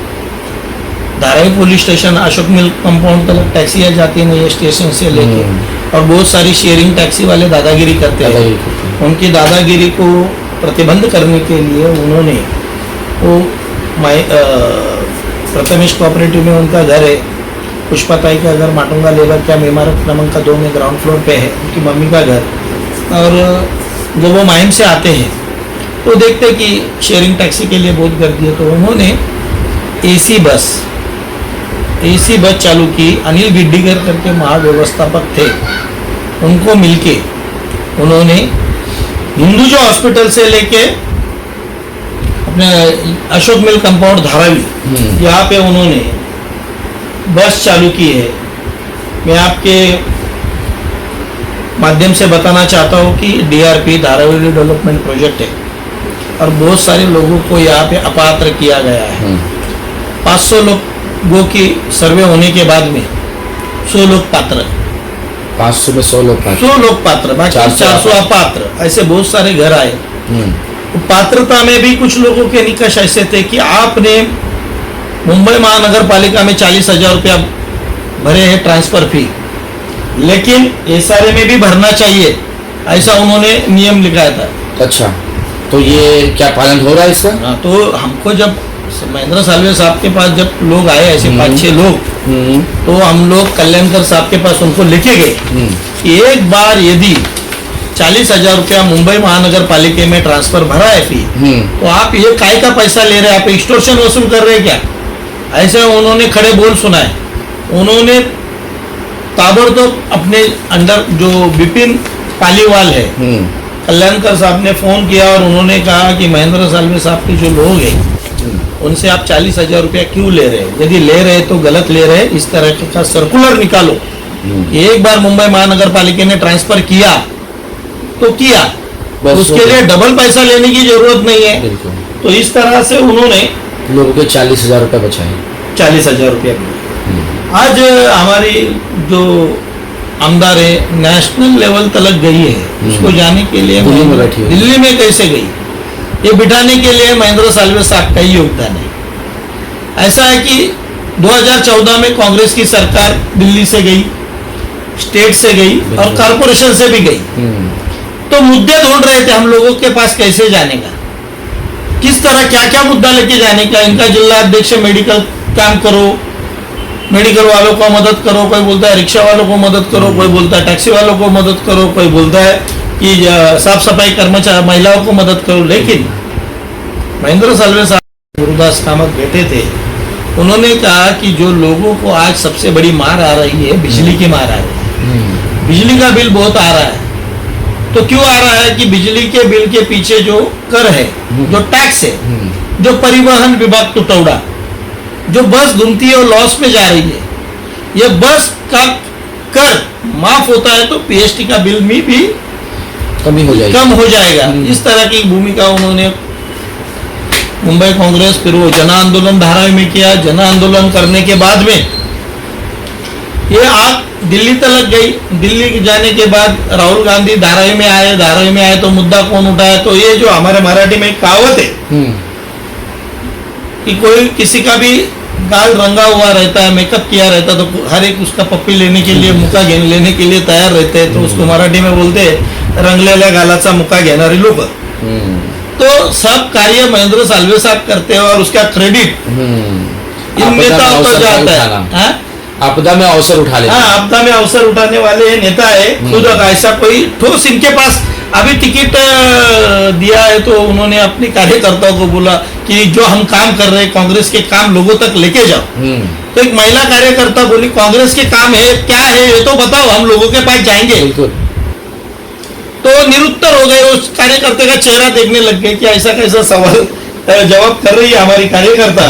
Dharavi police station, Ashok mill compound तक टैक्सियाँ जाती नहीं है स्टेशन से लेके, और बहुत सारी शेयरिंग टैक्सी वाले दादागिरी करते हैं। उनकी दादागिरी को प्रतिबंध करने के लिए उन्होंने वो प्रथमेश कोऑपरेटिव में उनका घर है, पुष्पाताई का घर माटुंगा लेबर कैंप इमारत क्रमांक 2 में ग्राउंड फ्लोर पे है, उनकी मम्मी का घर। और जब वो माइम से आते हैं तो देखते कि शेयरिंग टैक्सी के लिए बहुत गर्दी है, तो उन्होंने एसी बस चालू की। अनिल गिड्डीकर करके महाव्यवस्थापक थे, उनको मिलके उन्होंने हिंदुजा हॉस्पिटल से लेके अपने अशोक मिल कंपाउंड धारावी यहाँ पे उन्होंने बस चालू की है। मैं आपके माध्यम से बताना चाहता हूँ कि DRP धारावी डेवलपमेंट प्रोजेक्ट है और बहुत सारे लोगों को यहाँ पे अपात्र किया गया है। 500 लोगों की सर्वे होने के बाद में 100 लोग पात्र,
500 में 100 लोग पात्र,
100 लोग पात्र, बाकी 400 अपात्र, ऐसे बहुत सारे घर आए। पात्रता में भी कुछ लोगों के निकष ऐसे थे कि आपने मुंबई महानगर पालिका में 40,000 रुपया भरे हैं ट्रांसफर फी, लेकिन SRA में भी भरना चाहिए, ऐसा उन्होंने नियम लिखाया था।
अच्छा, तो ये क्या पालन हो रहा है इसका?
हाँ, तो हमको जब महेंद्र सालवे साहब के पास जब लोग आए ऐसे 5-6 लोग, तो हम लोग कल्याणकर साहब के पास उनको लिखे गए कि एक बार यदि 40,000 रुपया मुंबई महानगर पालिका में ट्रांसफर भरा है फी, तो आप ये काय का पैसा ले रहे हैं, आप एक्सटॉर्शन वसूल कर रहे हैं क्या? ऐसे उन्होंने खड़े बोल सुनाए। उन्होंने ताबड़तोड़ अपने अंडर जो विपिन पालीवाल है, कल्याणकर साहब ने फोन किया और उन्होंने कहा कि महेंद्र सालवे साहब के जो लोग हैं उनसे आप 40,000 रुपया क्यों ले रहे हैं? यदि ले रहे तो गलत ले रहे, इस तरह का सर्कुलर निकालो कि एक बार मुंबई महानगर पालिका ने ट्रांसफर किया तो किया, उसके लिए डबल पैसा लेने की जरूरत नहीं है। तो इस तरह से उन्होंने
लोगों के 40,000 रुपये बचाए,
40,000 रुपया। आज हमारी जो आमदार है नेशनल लेवल तक गई है, उसको जाने के लिए दिल्ली में कैसे गई, ये बिठाने के लिए महेंद्र सालवे साहब का ही योगदान है। ऐसा है कि 2014 में कांग्रेस की सरकार दिल्ली से गई, स्टेट से गई और कारपोरेशन से भी गई, तो मुद्दे ढूंढ रहे थे हम लोगों के पास कैसे जाने का, किस तरह क्या क्या मुद्दा लेके जाने का। इनका जिला अध्यक्ष मेडिकल काम करो, मेडिकल वालों को मदद करो, कोई बोलता है रिक्शा वालों को मदद करो, कोई बोलता है टैक्सी वालों को मदद करो, कोई बोलता है कि साफ सफाई कर्मचारी महिलाओं को मदद करो। लेकिन महेंद्र सालवे साहब गुरुदास कामत बैठे थे, उन्होंने कहा कि जो लोगों को आज सबसे बड़ी मार आ रही है, बिजली की मार आ रही है, बिजली का बिल बहुत आ रहा है। तो क्यों आ रहा है कि बिजली के बिल के पीछे जो कर है, जो टैक्स है, जो परिवहन विभाग टुटौड़ा, जो बस घूमती है और लॉस में जा रही है, ये बस का कर माफ होता है तो PST का बिल में भी कम हो जाएगा। इस तरह की भूमिका उन्होंने मुंबई कांग्रेस, फिर वो जन आंदोलन धारावी में किया। जन आंदोलन करने के बाद में ये आप दिल्ली तक गई। दिल्ली जाने के बाद राहुल गांधी धारावी में आए। धारावी में आए तो मुद्दा कौन उठाया? तो ये जो हमारे मराठी में कहावत है कि कोई किसी का भी गाल रंगा हुआ रहता है, मेकअप किया रहता है, तो हर एक उसका पप्पी लेने के लिए, मुका लेने के लिए तैयार रहते हैं। तो उसको मराठी में बोलते हैं रंगलेल्या गालाचा मुका घेणारी लोक। तो सब कार्य महेंद्र सालवे साहब करते हैं और उसका क्रेडिट इन नेताओं को जाता है।
आपदा में अवसर उठा ले,
हाँ, आपदा में अवसर उठाने वाले नेता है खुद। ऐसा कोई ठोस इनके पास अभी टिकट दिया है तो उन्होंने अपने कार्यकर्ताओं को बोला कि जो हम काम कर रहे हैं कांग्रेस के काम लोगों तक लेके जाओ। तो एक महिला कार्यकर्ता बोली कांग्रेस के काम है क्या है ये तो बताओ, हम लोगों के पास जाएंगे। तो निरुत्तर हो गए। उस कार्यकर्ता का चेहरा देखने लग गए कि ऐसा कैसा सवाल जवाब कर रही है हमारी कार्यकर्ता,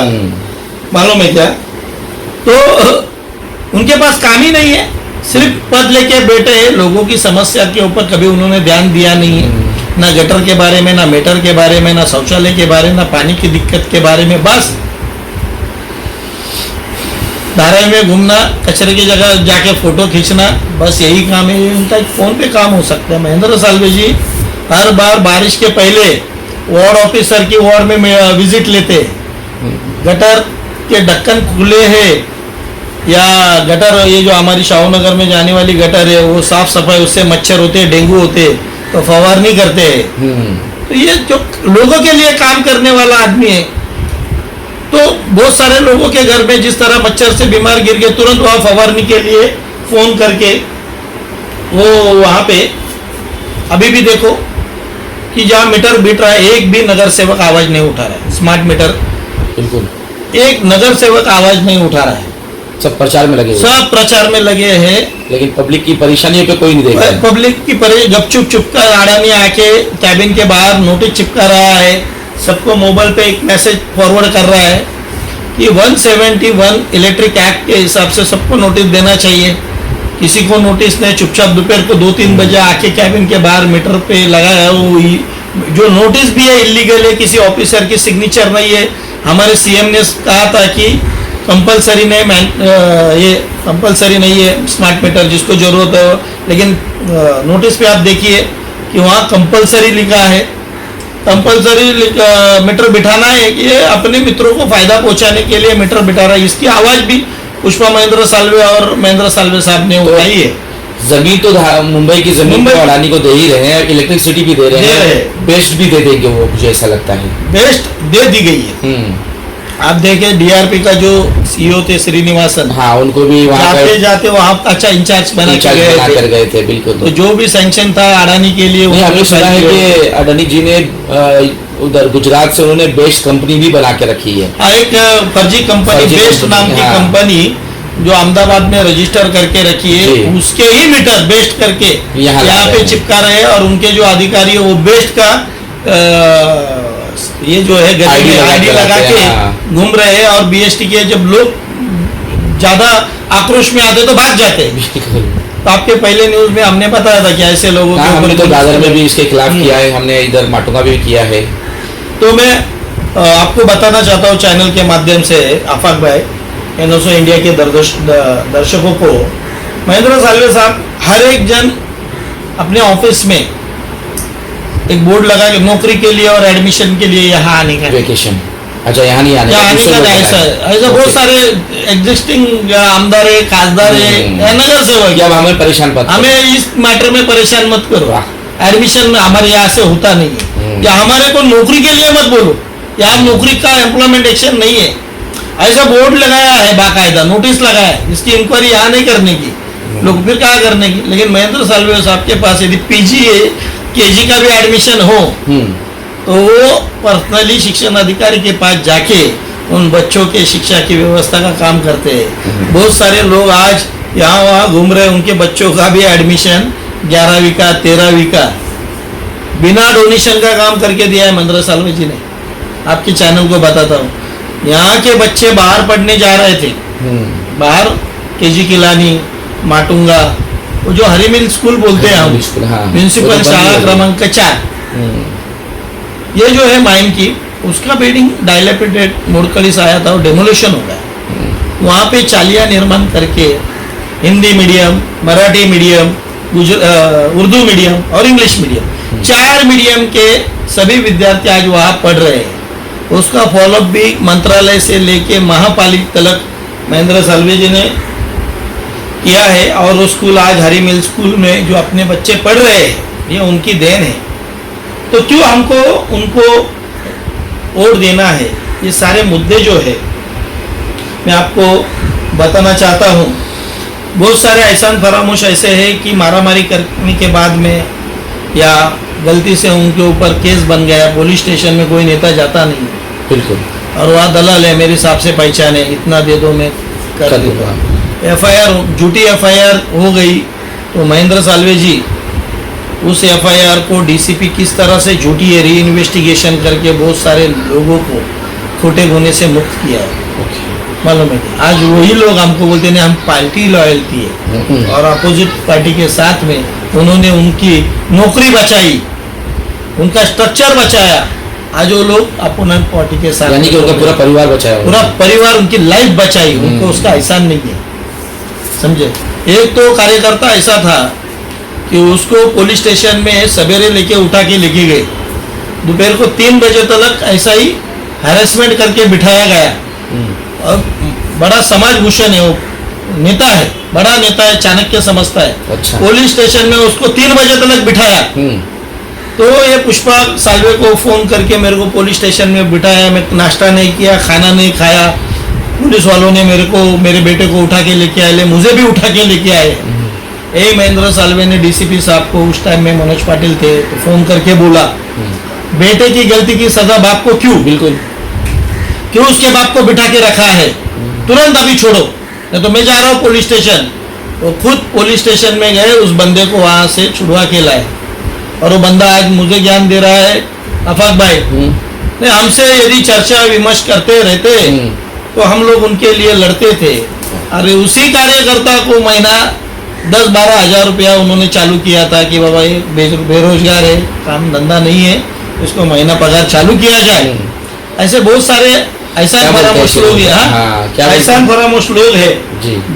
मालूम है क्या? तो उनके पास काम ही नहीं है, सिर्फ पद लेके बैठे हैं। लोगों की समस्या के ऊपर कभी उन्होंने ध्यान दिया नहीं है, ना गटर के बारे में, ना मेटर के बारे में, ना शौचालय के बारे में, ना पानी की दिक्कत के बारे में। बस धारावी में घूमना, कचरे की जगह जाके फोटो खींचना, बस यही काम है। उनका एक फोन पे काम हो सकता है। महेंद्र सालवे जी हर बार बारिश के पहले वार्ड ऑफिसर की वार्ड में विजिट लेते। गटर के ढक्कन खुले हैं या गटर, ये जो हमारी शाहूनगर में जाने वाली गटर है वो साफ सफाई, उससे मच्छर होते हैं, डेंगू होते हैं, तो फवारनी करते हैं। तो ये जो लोगों के लिए काम करने वाला आदमी है, तो बहुत सारे लोगों के घर में जिस तरह मच्छर से बीमार गिर गए, तुरंत वहाँ फवारनी के लिए फोन करके वो वहाँ पे अभी भी देखो कि जहाँ मीटर बीत रहा है एक भी नगर सेवक आवाज नहीं उठा रहा है। स्मार्ट मीटर
बिल्कुल
एक नगर सेवक आवाज नहीं उठा रहा है।
सब प्रचार में लगे हुए हैं।
सब प्रचार में लगे हैं,
लेकिन पब्लिक की परेशानियों पे कोई नहीं देख रहा है।
पब्लिक की गपचुप चुपकर अडानी आके कैबिन के बाहर नोटिस चिपका रहा है, सबको मोबाइल पे एक मैसेज फॉरवर्ड कर रहा है कि 171 इलेक्ट्रिक एक्ट के हिसाब से सबको नोटिस देना चाहिए। किसी को नोटिस नहीं, चुपचाप दोपहर को 2-3 बजे आके कैबिन के बाहर मीटर पे लगाया। वो जो नोटिस भी है इलीगल है, किसी ऑफिसर की सिग्नेचर नहीं है। हमारे सीएम ने कहा था कि कंपलसरी नहीं, ये कंपलसरी नहीं है स्मार्ट मीटर, जिसको जरूरत है। लेकिन नोटिस पे आप देखिए कि वहाँ कंपलसरी लिखा है। कंपलसरी मीटर बिठाना है, ये अपने मित्रों को फायदा पहुंचाने के लिए मीटर बिठा रहा है। इसकी आवाज भी पुष्पा महेंद्र साल्वे और महेंद्र साल्वे साहब ने उठाई है।
जमीन तो मुंबई की जमीन को अडानी को दे ही रहे हैं, इलेक्ट्रिसिटी भी दे रहे हैं, बेस्ट भी दे देंगे वो, मुझे ऐसा लगता है।
बेस्ट दे दी गई है। आप देखें डीआरपी का जो सीईओ थे श्रीनिवासन,
हाँ उनको भी
जाते जाते वहाँ अच्छा इंचार्ज बना कर
गए थे। बिल्कुल,
तो जो भी सैंक्शन था अडानी के लिए,
हमने सुना है कि अडानी जी ने उधर गुजरात से उन्होंने बेस्ट कंपनी भी बना के रखी है।
एक फर्जी कंपनी, बेस्ट नाम की कंपनी जो अहमदाबाद में रजिस्टर करके रखी है, उसके ही मीटर बेस्ट करके यहाँ पे चिपका रहे हैं। और उनके जो अधिकारी है वो बेस्ट का ये जो है आईडी लगा के घूम रहे हैं। और बीएसटी के जब लोग ज्यादा आक्रोश में आते तो भाग जाते हैं। तो आपके पहले न्यूज में हमने बताया था कि ऐसे लोगों
को, हमने तो दादर में भी इसके खिलाफ किया है, हमने इधर माटुंगा भी किया है।
तो मैं आपको बताना चाहता हूँ चैनल के माध्यम से, आफाक भाई, एनओसी इंडिया के दर्शकों को, महेंद्र साल्वे साहब हर एक जन अपने ऑफिस में एक बोर्ड लगा के नौकरी के लिए और एडमिशन के लिए यहाँ आने का,
वेकेशन, अच्छा यहाँ नहीं आने
का ऐसा बहुत सारे एग्जिस्टिंग आमदार है, खासदार है, नगर सेवक,
जब हमें परेशान मत,
हमें इस मैटर में परेशान मत करो। एडमिशन हमारे यहाँ से होता नहीं है, या हमारे को नौकरी के लिए मत बोलो, यहाँ नौकरी का एम्प्लॉयमेंट एक्शन नहीं है। ऐसा बोर्ड लगाया है, बाकायदा नोटिस लगाया है, इसकी इंक्वायरी यहाँ नहीं करने की, लोग फिर कहाँ करने की। लेकिन महेंद्र साल्वे साहब के पास यदि पीजी है, केजी का भी एडमिशन हो, तो वो पर्सनली शिक्षण अधिकारी के पास जाके उन बच्चों के शिक्षा की व्यवस्था का काम करते हैं। बहुत सारे लोग आज यहाँ वहाँ घूम रहे, उनके बच्चों का भी एडमिशन 11वीं का 13वीं का बिना डोनेशन का काम करके दिया है महेंद्र साल्वे जी ने। आपके चैनल को बताता हूँ, यहाँ के बच्चे बाहर पढ़ने जा रहे थे, बाहर केजी किलानी, माटुंगा, वो जो हरी मिल स्कूल बोलते हैं हम, म्यूनिसिपल शाला क्रमांक 4, ये जो है माइन की, उसका बिल्डिंग डायलेपिटेड मोड़कली से आया था और डेमोलिशन हो गया। वहाँ पे चालिया निर्माण करके Hindi medium, Marathi medium, Urdu medium और इंग्लिश मीडियम, 4 मीडियम के सभी विद्यार्थी आज वहाँ पढ़ रहे हैं। उसका फॉलोअप भी मंत्रालय से लेके महापालिका तक महेंद्र साल्वे जी ने किया है। और वो स्कूल आज हरी मिल स्कूल में जो अपने बच्चे पढ़ रहे हैं, ये उनकी देन है। तो क्यों हमको उनको वोट देना है? ये सारे मुद्दे जो है मैं आपको बताना चाहता हूँ। बहुत सारे एहसान फरामोश ऐसे हैं कि मारामारी करने के बाद में या गलती से उनके ऊपर केस बन गया, पुलिस स्टेशन में कोई नेता जाता नहीं,
बिल्कुल,
और वहाँ दलाल है, मेरे हिसाब से पहचान है, इतना दे दो मैं कर दूंगा। एफआईआर, झूठी एफआईआर हो गई, तो महेंद्र साल्वे जी उस एफआईआर को डीसीपी किस तरह से झूठी है री इन्वेस्टिगेशन करके बहुत सारे लोगों को खोटे गुने से मुक्त किया है। मालूम है, आज वही लोग हमको बोलते हैं हम पार्टी लॉयल्टी है, और अपोजिट पार्टी के साथ में उन्होंने उनकी नौकरी बचाई, उनका स्ट्रक्चर बचाया। आज वो लोग अपोनेंट पार्टी के साथ,
यानी कि उनका पूरा परिवार बचाया,
पूरा परिवार, उनकी लाइफ बचाई, उनको उसका एहसान नहीं है, समझे। एक तो कार्यकर्ता ऐसा था कि उसको पुलिस स्टेशन में सवेरे लेके उठा के लेके गए, दोपहर को 3 बजे तक ऐसा ही हैरेसमेंट करके बिठाया गया। और बड़ा समाज भूषण है वो, नेता है, बड़ा नेता है, चाणक्य समझता है।
अच्छा।
पुलिस स्टेशन में उसको 3 बजे तक बिठाया। तो ये पुष्पा सालवे को फोन करके मेरे को पुलिस स्टेशन में बिठाया, मैं नाश्ता नहीं किया, खाना नहीं खाया, पुलिस वालों ने मेरे बेटे को उठा के लेके आए, मुझे भी उठा के लेके आए। यही महेंद्र सालवे ने डीसीपी साहब को, उस टाइम में मनोज पाटिल थे, तो फोन करके बोला बेटे की गलती की सजा बाप को क्यों,
बिल्कुल
क्यों उसके बाप को बिठा के रखा है, तुरंत अभी छोड़ो, नहीं तो मैं जा रहा हूँ पुलिस स्टेशन। तो खुद पुलिस स्टेशन में गए, उस बंदे को वहां से छुड़वा के लाए। और वो बंदा आज मुझे ज्ञान दे रहा है, अफाक भाई नहीं, हमसे यदि चर्चा विमर्श करते रहते तो हम लोग उनके लिए लड़ते थे। अरे उसी कार्यकर्ता को महीना 10-12 हज़ार रुपया उन्होंने चालू किया था कि बाबा ये बेरोजगार है, काम धंधा नहीं है, इसको महीना पगार चालू किया जाए। ऐसे बहुत सारे एहसान फरामोश लोग हैं, एहसान फरामोश लोग है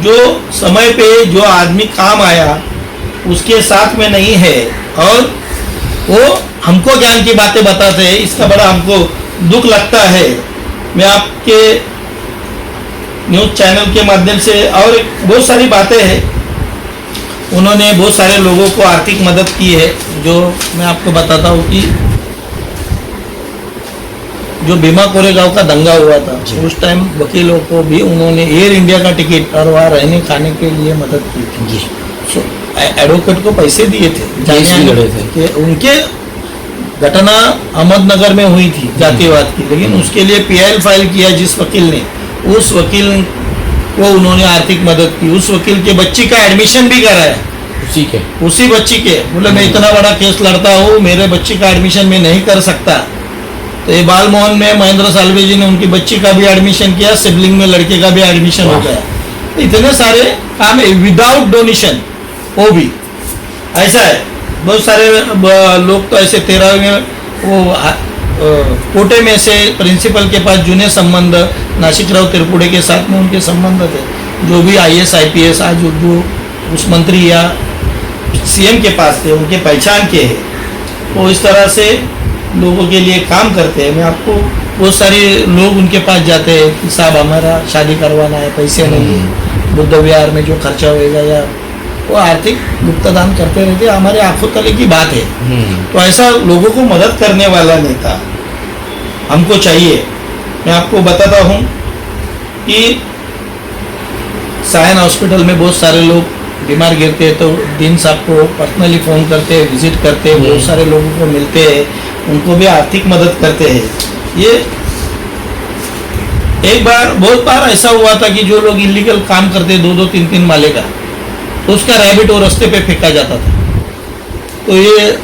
जो समय पे जो आदमी काम आया उसके साथ में नहीं है और वो हमको ज्ञान की बातें बताते हैं। इसका बड़ा हमको दुख लगता है। मैं आपके न्यूज चैनल के माध्यम से और बहुत सारी बातें हैं, उन्होंने बहुत सारे लोगों को आर्थिक मदद की है। जो मैं आपको बताता हूँ कि जो भीमा कोरेगांव का दंगा हुआ था, उस टाइम वकीलों को भी उन्होंने एयर इंडिया का टिकट और वहाँ रहने खाने के लिए मदद की थी। सो एडवोकेट को पैसे दिए थे, कि उनके घटना अहमदनगर में हुई थी जातिवाद की, लेकिन उसके लिए पीआईएल फाइल किया जिस वकील ने, उस वकील को उन्होंने आर्थिक मदद की। उस वकील के बच्ची का एडमिशन भी कराया, उसी बच्ची के, बोले मैं इतना बड़ा केस लड़ता हूँ, मेरे बच्ची का एडमिशन मैं नहीं कर सकता। तो ये बाल मोहन में महेंद्र सालवे जी ने उनकी बच्ची का भी एडमिशन किया, सिबलिंग में लड़के का भी एडमिशन हो गया। तो इतने सारे काम है विदाउट डोनेशन, वो भी ऐसा है। बहुत सारे लोग तो ऐसे 13 में वो कोटे में से प्रिंसिपल के पास जूने संबंध, नासिकराव तिरपुड़े के साथ में उनके संबंध थे, जो भी IAS IPS आज जो उस मंत्री या CM के पास थे, उनके पहचान के हैं, वो इस तरह से लोगों के लिए काम करते हैं। मैं आपको बहुत सारे लोग उनके पास जाते हैं कि साहब हमारा शादी करवाना है, पैसे नहीं है, बुद्ध विहार में जो खर्चा होएगा, या वो आर्थिक गुप्तदान करते रहते, हमारे आंखों तले की बात है। तो ऐसा लोगों को मदद करने वाला नेता हमको चाहिए। मैं आपको बताता हूँ कि सायन हॉस्पिटल में बहुत सारे लोग बीमार गिरते हैं तो दिन साहब को पर्सनली फ़ोन करते हैं, विजिट करते हैं, बहुत सारे लोगों को मिलते हैं, उनको भी आर्थिक मदद करते हैं। ये एक बार बहुत बार ऐसा हुआ था कि जो लोग इलीगल काम करते 2-2, 3-3 माले का, तो उसका रैबिट वो रास्ते पे फेंका जाता था। तो ये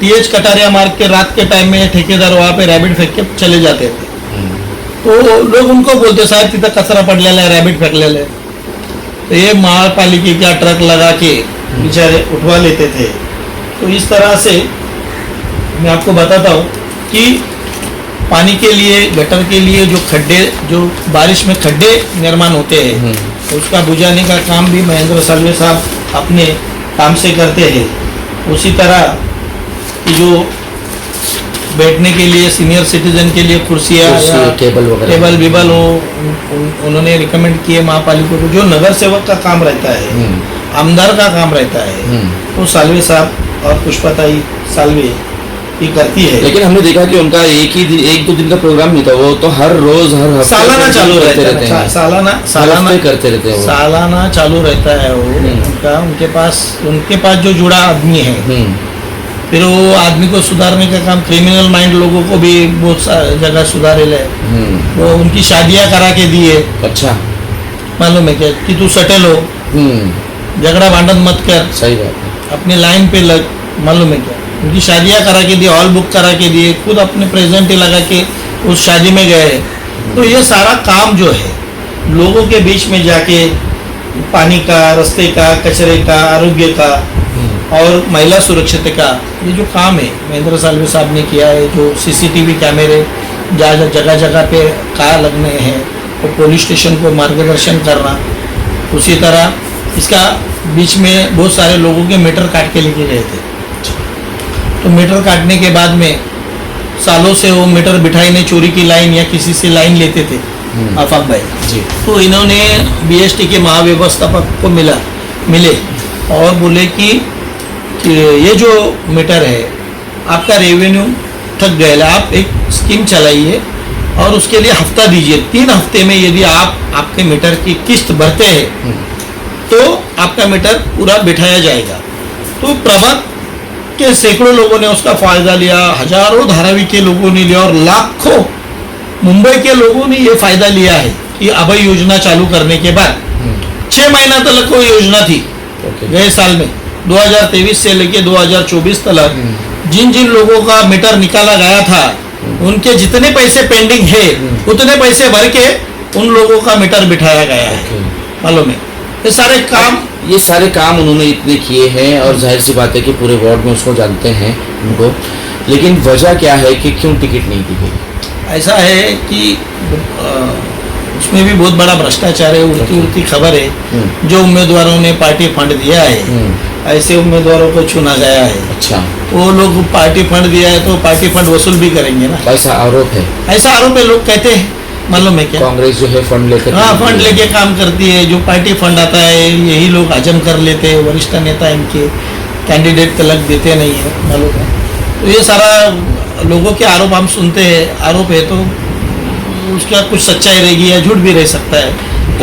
TH कटारिया मार्ग के रात के टाइम में ठेकेदार वहाँ पे रैबिट फेंक के चले जाते थे। तो लोग उनको बोलते साहब तिथं कचरा पडलेला है, रैबिट फेंकलेला है। तो ये महापालिका का ट्रक लगा के बेचारे उठवा लेते थे। तो इस तरह से मैं आपको बताता हूँ कि पानी के लिए, गटर के लिए जो खड्डे, जो बारिश में खड्डे निर्माण होते हैं, उसका बुझाने का काम भी महेंद्र सालवे साहब अपने काम से करते हैं। उसी तरह कि जो बैठने के लिए सीनियर सिटीजन के लिए कुर्सियाँ या टेबल विबल हो, उन्होंने रिकमेंड किए महापालिका को। जो नगर सेवक का काम रहता है, आमदार का काम रहता है, वो सालवे साहब और पुष्पाताई सालवे ही करती है।
लेकिन हमने देखा कि उनका 1-2 दिन का प्रोग्राम नहीं था, वो तो हर रोज हर हफ्ते
सालाना चालू रहता है, सालाना
करते रहते हैं,
सालाना चालू रहता है वो उनका। उनके पास जो जुड़ा आदमी है, फिर वो आदमी को सुधारने का काम, क्रिमिनल माइंड लोगों को भी बहुत जगह सुधारे ले, वो उनकी शादियां करा के दिए।
अच्छा,
मालूम है क्या कि तू सटल हो, झगड़ा भांडन मत कर,
सही बात,
अपनी लाइन पे लग। मालूम है क्या, उनकी शादियां करा के दी, हॉल बुक करा के दिए, खुद अपने प्रेजेंट ही लगा के उस शादी में गए। तो ये सारा काम जो है लोगों के बीच में जाके पानी का, रास्ते का, कचरे का, आरोग्य का और महिला सुरक्षा का, ये जो काम है महेंद्र सालवे साहब ने किया है। जो CCTV कैमरे जगह जगह पे कहाँ लगने हैं, तो पुलिस स्टेशन को मार्गदर्शन करना, उसी तरह इसका बीच में बहुत सारे लोगों के मीटर काट के लेके गए थे। तो मीटर काटने के बाद में सालों से वो मीटर बिठाई ने चोरी की लाइन या किसी से लाइन लेते थे आफाक भाई
जी।
तो इन्होंने बीएसटी के महाव्यवस्थापक को मिले और बोले कि ये जो मीटर है आपका रेवेन्यू थक गया है, आप एक स्कीम चलाइए और उसके लिए हफ्ता दीजिए। 3 हफ्ते में यदि आप आपके मीटर की किस्त भरते हैं तो आपका मीटर पूरा बिठाया जाएगा। तो प्रभाग के सैकड़ों लोगों ने उसका फायदा लिया, हजारों धारावी के लोगों ने लिया और लाखों मुंबई के लोगों ने ये फायदा लिया है कि अभय योजना चालू करने के बाद 6 महीना तक कोई योजना थी गए साल में 2023 से लेके 2024 तक जिन जिन लोगों का मीटर निकाला गया था उनके जितने पैसे पेंडिंग है उतने पैसे भर के उन लोगों का मीटर बिठाया गया है। मालूम है
ये सारे काम उन्होंने इतने किए हैं और जाहिर सी बात है कि पूरे वार्ड में उसको जानते हैं उनको, लेकिन वजह क्या है कि क्यों टिकट नहीं दी गई?
ऐसा है कि उसमें भी बहुत बड़ा भ्रष्टाचार है, उड़ती खबर है। जो उम्मीदवारों ने पार्टी फंड दिया है ऐसे उम्मीदवारों को चुना गया है।
अच्छा,
वो लोग पार्टी फंड दिया है तो पार्टी फंड वसूल भी करेंगे ना,
ऐसा आरोप है।
ऐसा आरोप है, लोग कहते हैं। मालूम है क्या?
कांग्रेस जो है फंड लेकर,
हाँ, फंड लेके काम करती है। जो पार्टी फंड आता है यही लोग हजम कर लेते हैं। वरिष्ठ नेता इनके कैंडिडेट तलक देते नहीं है, मालूम है। तो ये सारा लोगों के आरोप हम सुनते हैं। आरोप है तो उसका कुछ सच्चाई रहेगी या झूठ भी रह सकता है,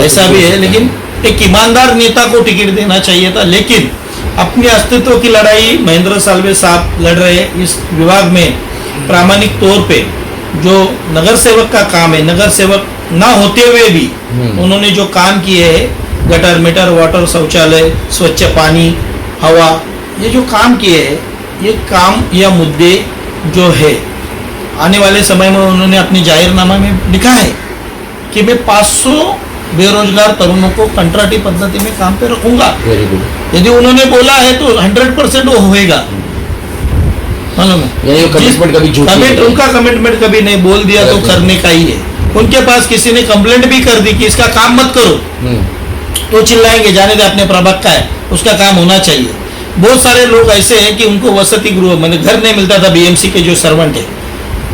ऐसा भी है। लेकिन एक ईमानदार नेता को टिकट देना चाहिए था। लेकिन अपने अस्तित्व की लड़ाई महेंद्र साल्वे साहब लड़ रहे हैं इस विभाग में। प्रामाणिक तौर पे जो नगर सेवक का काम है, नगर सेवक ना होते हुए भी उन्होंने जो काम किए हैं, गटर मीटर, वाटर, शौचालय, स्वच्छ पानी, हवा, ये जो काम किए हैं, ये काम या मुद्दे जो है आने वाले समय में उन्होंने अपनी जाहिरनामा में लिखा है कि मैं 500 बेरोजगार तरुणों को कंट्राटी पद्धति में काम पे रखूंगा।
Very good.
यदि उन्होंने बोला है तो 100% वो होएगा। मालूम है,
कमिटमेंट कभी झूठ नहीं है।
उनका कमिटमेंट कभी नहीं, बोल दिया तो करने का ही है। उनके पास किसी ने कंप्लेंट भी कर दी कि इसका काम मत करो तो चिल्लाएंगे, जाने दे, अपने प्रभाग का है, उसका काम होना चाहिए। बहुत सारे लोग ऐसे हैं कि उनको वसति गृह मैंने घर नहीं मिलता था। बीएमसी के जो सर्वेंट है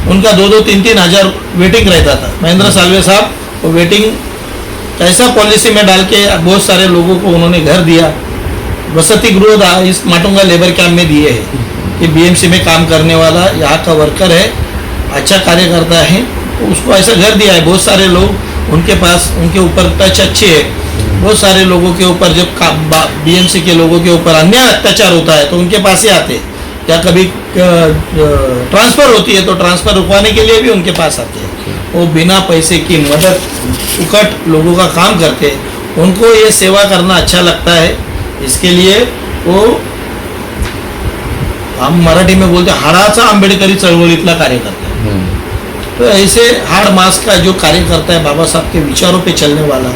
उनका 2-2, 3-3 हजार वेटिंग रहता था। महेंद्र साल्वे साहब वो वेटिंग ऐसा पॉलिसी में डाल के बहुत सारे लोगों को उन्होंने घर दिया। वसति गृह इस माटुंगा लेबर कैंप में दिए हैं कि बीएमसी में काम करने वाला यहाँ का वर्कर है, अच्छा कार्य करता है, तो उसको ऐसा घर दिया है। बहुत सारे लोग उनके पास, उनके ऊपर टच अच्छे है। बहुत सारे लोगों के ऊपर जब बीएमसी के लोगों के ऊपर अन्याय अत्याचार होता है तो उनके पास ही आते हैं, या कभी ट्रांसफ़र होती है तो ट्रांसफ़र रुकवाने के लिए भी उनके पास आते हैं। वो बिना पैसे की मदद उकट लोगों का काम करते हैं। उनको ये सेवा करना अच्छा लगता है, इसके लिए वो हम मराठी में बोलते हाडाचा आंबेडकरी चळवळीतला कार्यकर्ता है। तो ऐसे हाड़ मास का जो कार्य करता है, बाबा साहब के विचारों पे चलने वाला,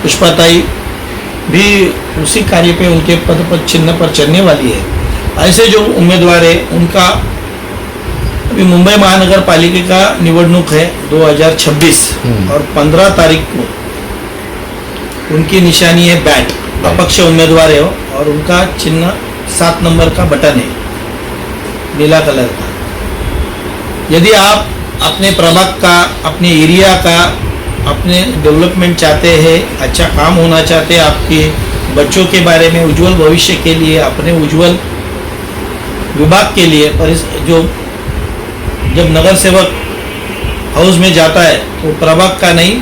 पुष्पाताई भी उसी कार्य पे उनके पद पर चिन्ह पर चलने वाली है। ऐसे जो उम्मीदवार है उनका अभी मुंबई महानगर पालिका का निवडणूक है 2026 और 15 तारीख को उनकी निशानी है बैट, अपक्ष उम्मीदवार है और उनका चिन्ह 7 नंबर का बटन है, नीला कलर का। यदि आप अपने प्रभाग का, अपने एरिया का, अपने डेवलपमेंट चाहते हैं, अच्छा काम होना चाहते हैं, आपके बच्चों के बारे में उज्जवल भविष्य के लिए, अपने उज्जवल विभाग के लिए, पर जो जब नगर सेवक हाउस में जाता है तो प्रभाग का नहीं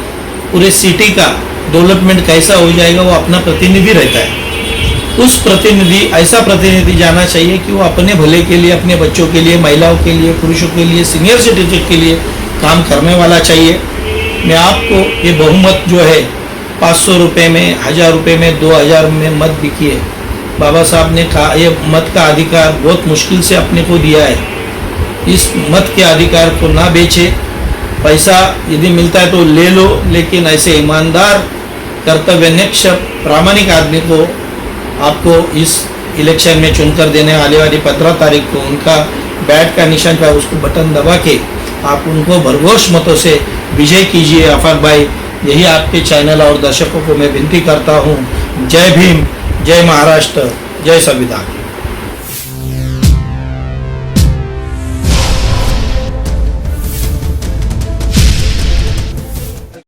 पूरे सिटी का डेवलपमेंट कैसा हो जाएगा वो अपना प्रतिनिधि रहता है। उस प्रतिनिधि, ऐसा प्रतिनिधि जाना चाहिए कि वो अपने भले के लिए, अपने बच्चों के लिए, महिलाओं के लिए, पुरुषों के लिए, सीनियर सिटीजन के लिए काम करने वाला चाहिए। मैं आपको ये बहुमत जो है 500 रुपये में, 1000 रुपये में, 2000 में मत बिकिए। बाबा साहब ने कहा ये मत का अधिकार बहुत मुश्किल से अपने को दिया है। इस मत के अधिकार को ना बेचे। पैसा यदि मिलता है तो ले लो, लेकिन ऐसे ईमानदार, कर्तव्यनिष्ठ, प्रामाणिक आदमी को आपको इस इलेक्शन में चुनकर देने वाले वाली 15 तारीख को उनका बैट का निशान पर उसको बटन दबा के आप उनको भरघोष मतों से विजय कीजिए। आफाक भाई यही आपके चैनल और दर्शकों को मैं विनती करता हूँ। जय भीम, जय महाराष्ट्र, जय संविधान।